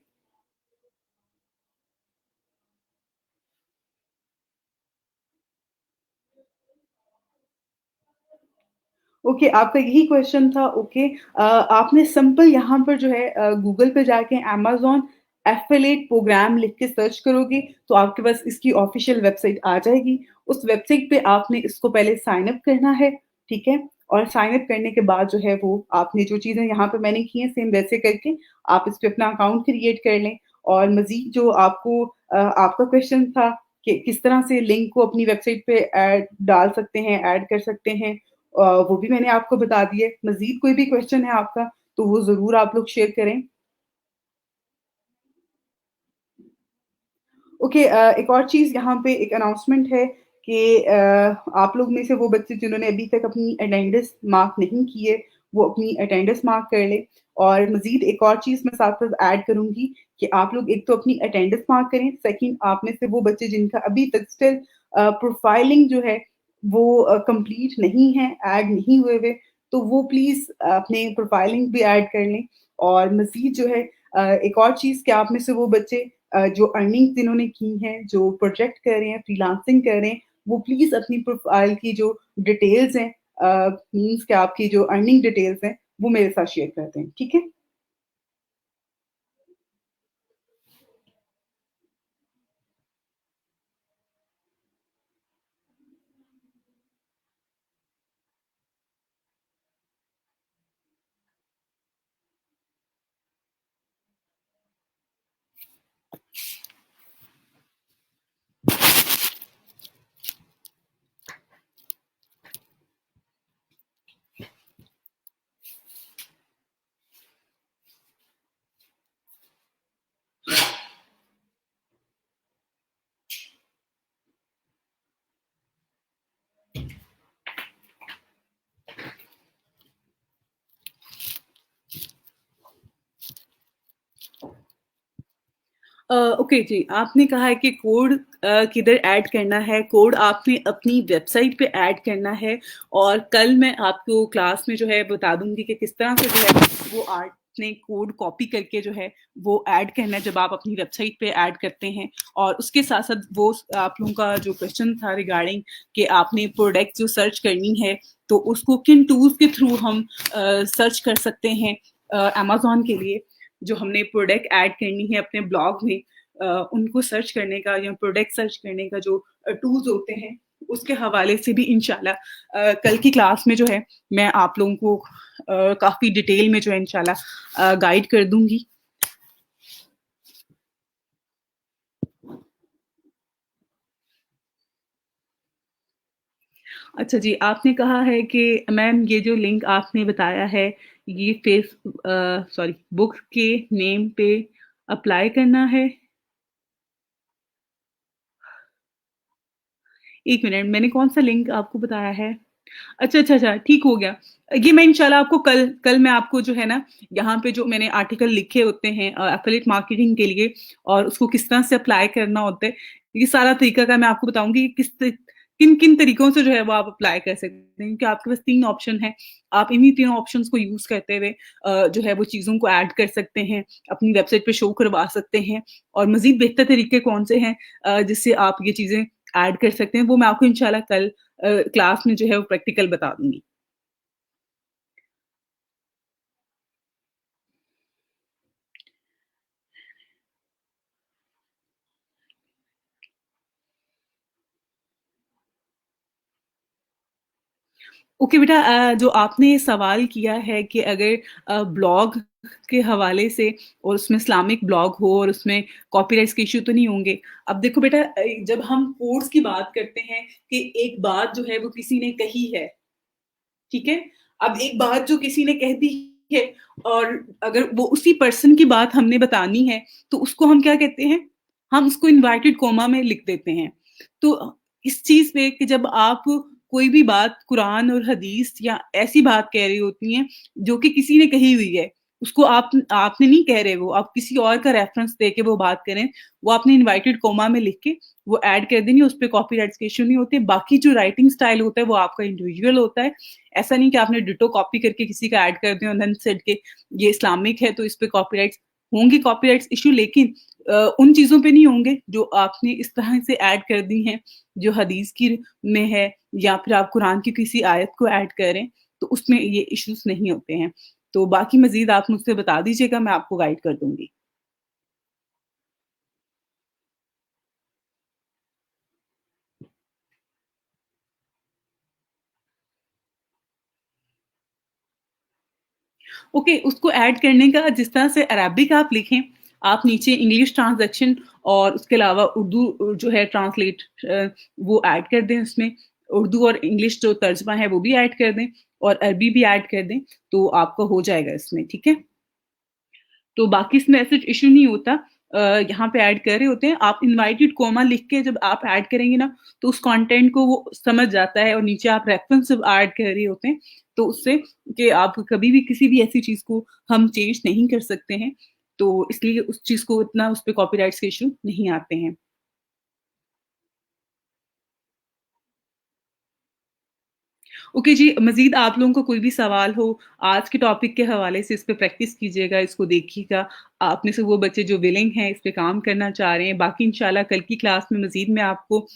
ओके, आपका यही क्वेश्चन था, ओके। आपने सिंपल यहाँ पर जो है गूगल पे जाके अमेज़न एफ़िलिएट प्रोग्राम लिख के सर्च करोगे, तो आपके पास इसकी ऑफ़िशियल वेबसाइट आ जाएगी। उस वेबसाइट पे आपने इसको पहले साइन अप करना है, ठीक है? और साइन अप करने के बाद जो है वो आपने जो चीज़ें यहाँ पे मैंने की हैं सेम वैसे करके आप इस पे अपना अकाउंट क्रिएट कर लें। और मज़ीद जो आपको आपका क्वेश्चन था कि किस तरह से लिंक को अपनी वेबसाइट पे डाल सकते हैं, ऐड कर सकते हैं, वो भी मैंने आपको बता दिए। मज़ीद कोई भी क्वेश्चन है आपका, तो वो ज़रूर आप लोग शेयर करें। ओके, एक और चीज़ यहाँ पे एक अनाउंसमेंट है कि आप लोग में से वो बच्चे जिन्होंने अभी तक अपनी अटेंडेंस मार्क नहीं की है, वो अपनी अटेंडेंस मार्क कर लें। और मज़ीद एक और चीज़ मैं साथ-साथ ऐड करूँगी कि आप लोग एक तो अपनी अटेंडेंस मार्क करें, सेकंड आप में से वो बच्चे जिनका अभी तक स्टिल प्रोफाइलिंग जो है वो कंप्लीट नहीं है, ऐड नहीं हुए हुए, तो वो प्लीज़ अपने प्रोफाइलिंग भी ऐड कर लें। और मज़ीद जो है एक और चीज़ कि आप में से वो बच्चे जो अर्निंग्स जिन्होंने की हैं, जो प्रोजेक्ट कर रहे हैं, फ्रीलांसिंग कर रहे हैं, वो प्लीज़ अपनी प्रोफ़ाइल की जो डिटेल्स हैं, मीन्स कि आपकी जो अर्निंग डिटेल्स हैं, वो मेरे साथ शेयर कर दें, ठीक है? ओके जी, आपने कहा है कि कोड किधर ऐड करना है, कोड आपने अपनी वेबसाइट पे ऐड करना है और कल मैं आपको क्लास में जो है बता दूँगी कि किस तरह से जो है वो आपने कोड कॉपी करके जो है वो ऐड करना है जब आप अपनी वेबसाइट पे ऐड करते हैं। और उसके साथ-साथ वो आप लोगों का जो क्वेश्चन था रिगार्डिंग कि आपने प्रोडक्ट जो सर्च करनी है, तो उसको किन टूल्स के थ्रू हम सर्च कर सकते हैं अमेज़न के लिए। जो हमने प्रोडक्ट ऐड करनी है अपने ब्लॉग में उनको सर्च करने का या प्रोडक्ट सर्च करने का जो टूल्स होते हैं उसके हवाले से भी इंशाल्लाह कल की क्लास में जो है मैं आप लोगों को काफ़ी डिटेल में जो है इंशाल्लाह गाइड कर दूंगी। अच्छा जी, आपने कहा है कि मैम ये जो लिंक आपने बताया है ये सॉरी बुक के नेम पे अप्लाई करना है। 1 मिनट मैंने कौन-सा लिंक आपको बताया है? अच्छा, ठीक हो गया। ये मैं इंशाल्लाह आपको कल कल मैं आपको जो है ना, यहाँ पे जो मैंने आर्टिकल लिखे होते हैं एफिलिएट मार्केटिंग के लिए और उसको किस तरह से अप्लाई करना होता है, ये सारा तरीकाकार मैं आपको बताऊँगी कि किन-किन तरीकों से जो है वो आप अप्लाई कर सकते हैं। क्योंकि आपके पास 3 ऑप्शन हैं, आप इन्हीं तीनों ऑप्शंस को यूज़ करते हुए जो है वो चीज़ों को ऐड कर सकते हैं, अपनी वेबसाइट पे शो करवा सकते हैं और मज़ीद बेहतर तरीके कौन-से हैं जिससे आप ये चीज़ें ऐड कर सकते हैं, वो मैं आपको इंशाल्लाह कल क्लास में जो है वो प्रैक्टिकल बता दूँगी। ओके बेटा जो आपने सवाल किया है कि अगर ब्लॉग के हवाले से और उसमें इस्लामिक ब्लॉग हो और उसमें कॉपीराइट्स के इश्यू तो नहीं होंगे। अब देखो बेटा जब हम कोर्स की बात करते हैं कि एक बात जो है वो किसी ने कही है, ठीक है? अब एक बात जो किसी ने कह दी है और अगर वो उसी पर्सन की बात हमने बतानी है, तो उसको हम क्या कहते हैं? हम उसको इनवर्टेड कॉमा में लिख देते हैं। तो इस चीज़ पे कि जब आप कोई भी बात कुरान और हदीस या ऐसी बात कह रही होती हैं, जो कि किसी ने कही हुई है, उसको आपने नहीं कह रहे वो, आप किसी और का रेफ़रेंस दे के वो बात करें, वो आपने इनवर्टेड कॉमा में लिख के वो ऐड कर देनी है, उसपे कॉपीराइट्स के इश्यू नहीं होते। बाकी जो राइटिंग स्टाइल होता है, वो आपका इंडिविजुअल होता है। ऐसा नहीं कि आपने डिट्टो कॉपी करके किसी का ऐड कर दिया और देन सेड के ये इस्लामिक है तो इस पे कॉपीराइट्स होंगे कॉपीराइट्स इश्यू लेकिन उन चीज़ों पे नहीं होंगे जो आपने इस तरह से ऐड कर दी हैं, जो हदीस की में है या फिर आप कुरान की किसी आयत को ऐड करें, तो उसमें ये इश्यूज़ नहीं होते हैं। तो बाकी मज़ीद आप मुझसे बता दीजिएगा, मैं आपको गाइड कर दूँगी। ओके, उसको ऐड करने का जिस तरह से अरबिक आप लिखें, आप नीचे इंग्लिश ट्रांज़ैक्शन और उसके अलावा उर्दू जो है ट्रांसलेट वो ऐड कर दें उसमें। उर्दू और इंग्लिश जो तर्जुमा है वो भी ऐड कर दें और अरबी भी ऐड कर दें, तो आपका हो जाएगा इसमें, ठीक है? तो बाकी इसमें ऐसे इश्यू नहीं होता यहाँ पे ऐड कर रहे होते हैं, आप इनवाइटेड कॉमा लिख के जब आप ऐड करेंगे ना, तो उस कंटेंट को वो समझ जाता है और नीचे आप रेफरेंस जब ऐड कर रहे होते हैं, तो उससे कि आप कभी भी किसी भी ऐसी चीज़ को हम चेंज नहीं कर सकते हैं, तो इसलिए उस चीज़ को इतना उस पे कॉपीराइट्स के इश्यू नहीं आते हैं। ओके जी, मज़ीद आप लोगों को कोई भी सवाल हो, आज के टॉपिक के हवाले से इस पे प्रैक्टिस कीजिएगा, इसको देखिएगा। आप में से वो बच्चे जो विलिंग हैं, इस पे काम करना चाह रहे हैं, बाकी इंशाल्लाह कल की क्लास में मज़ीद मैं आपको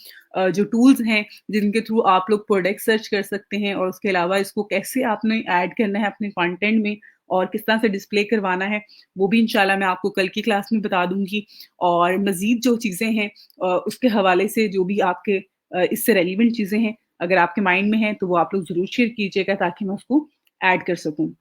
जो टूल्स हैं, जिनके थ्रू आप लोग प्रोडक्ट सर्च कर सकते हैं और उसके अलावा इसको कैसे आपने ऐड करना है अपने कंटेंट में और किस तरह से डिस्प्ले करवाना है, वो भी इंशाल्लाह मैं आपको कल की क्लास में बता दूँगी। और मज़ीद जो चीज़ें हैं उसके हवाले से जो भी आपके इससे रेलेवेंट चीज़ें हैं, अगर आपके माइंड में है तो वो आप लोग ज़रूर शेयर कीजिएगा ताकि मैं उसको ऐड कर सकूँ।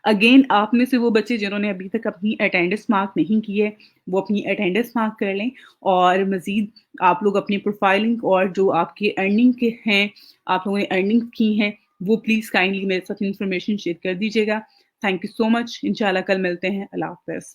अगेन आप में से वो बच्चे जिन्होंने अभी तक अपनी अटेंडेंस मार्क नहीं की है, वो अपनी अटेंडेंस मार्क कर लें और मज़ीद आप लोग अपनी प्रोफाइलिंग और जो आपके अर्निंग के हैं, आप लोगों ने अर्निंग की हैं, वो प्लीज़ काइंडली मेरे साथ इन्फॉर्मेशन शेयर कर दीजिएगा। Thank you so much. इंशाल्लाह कल मिलते हैं। अल्लाह हाफ़िज़।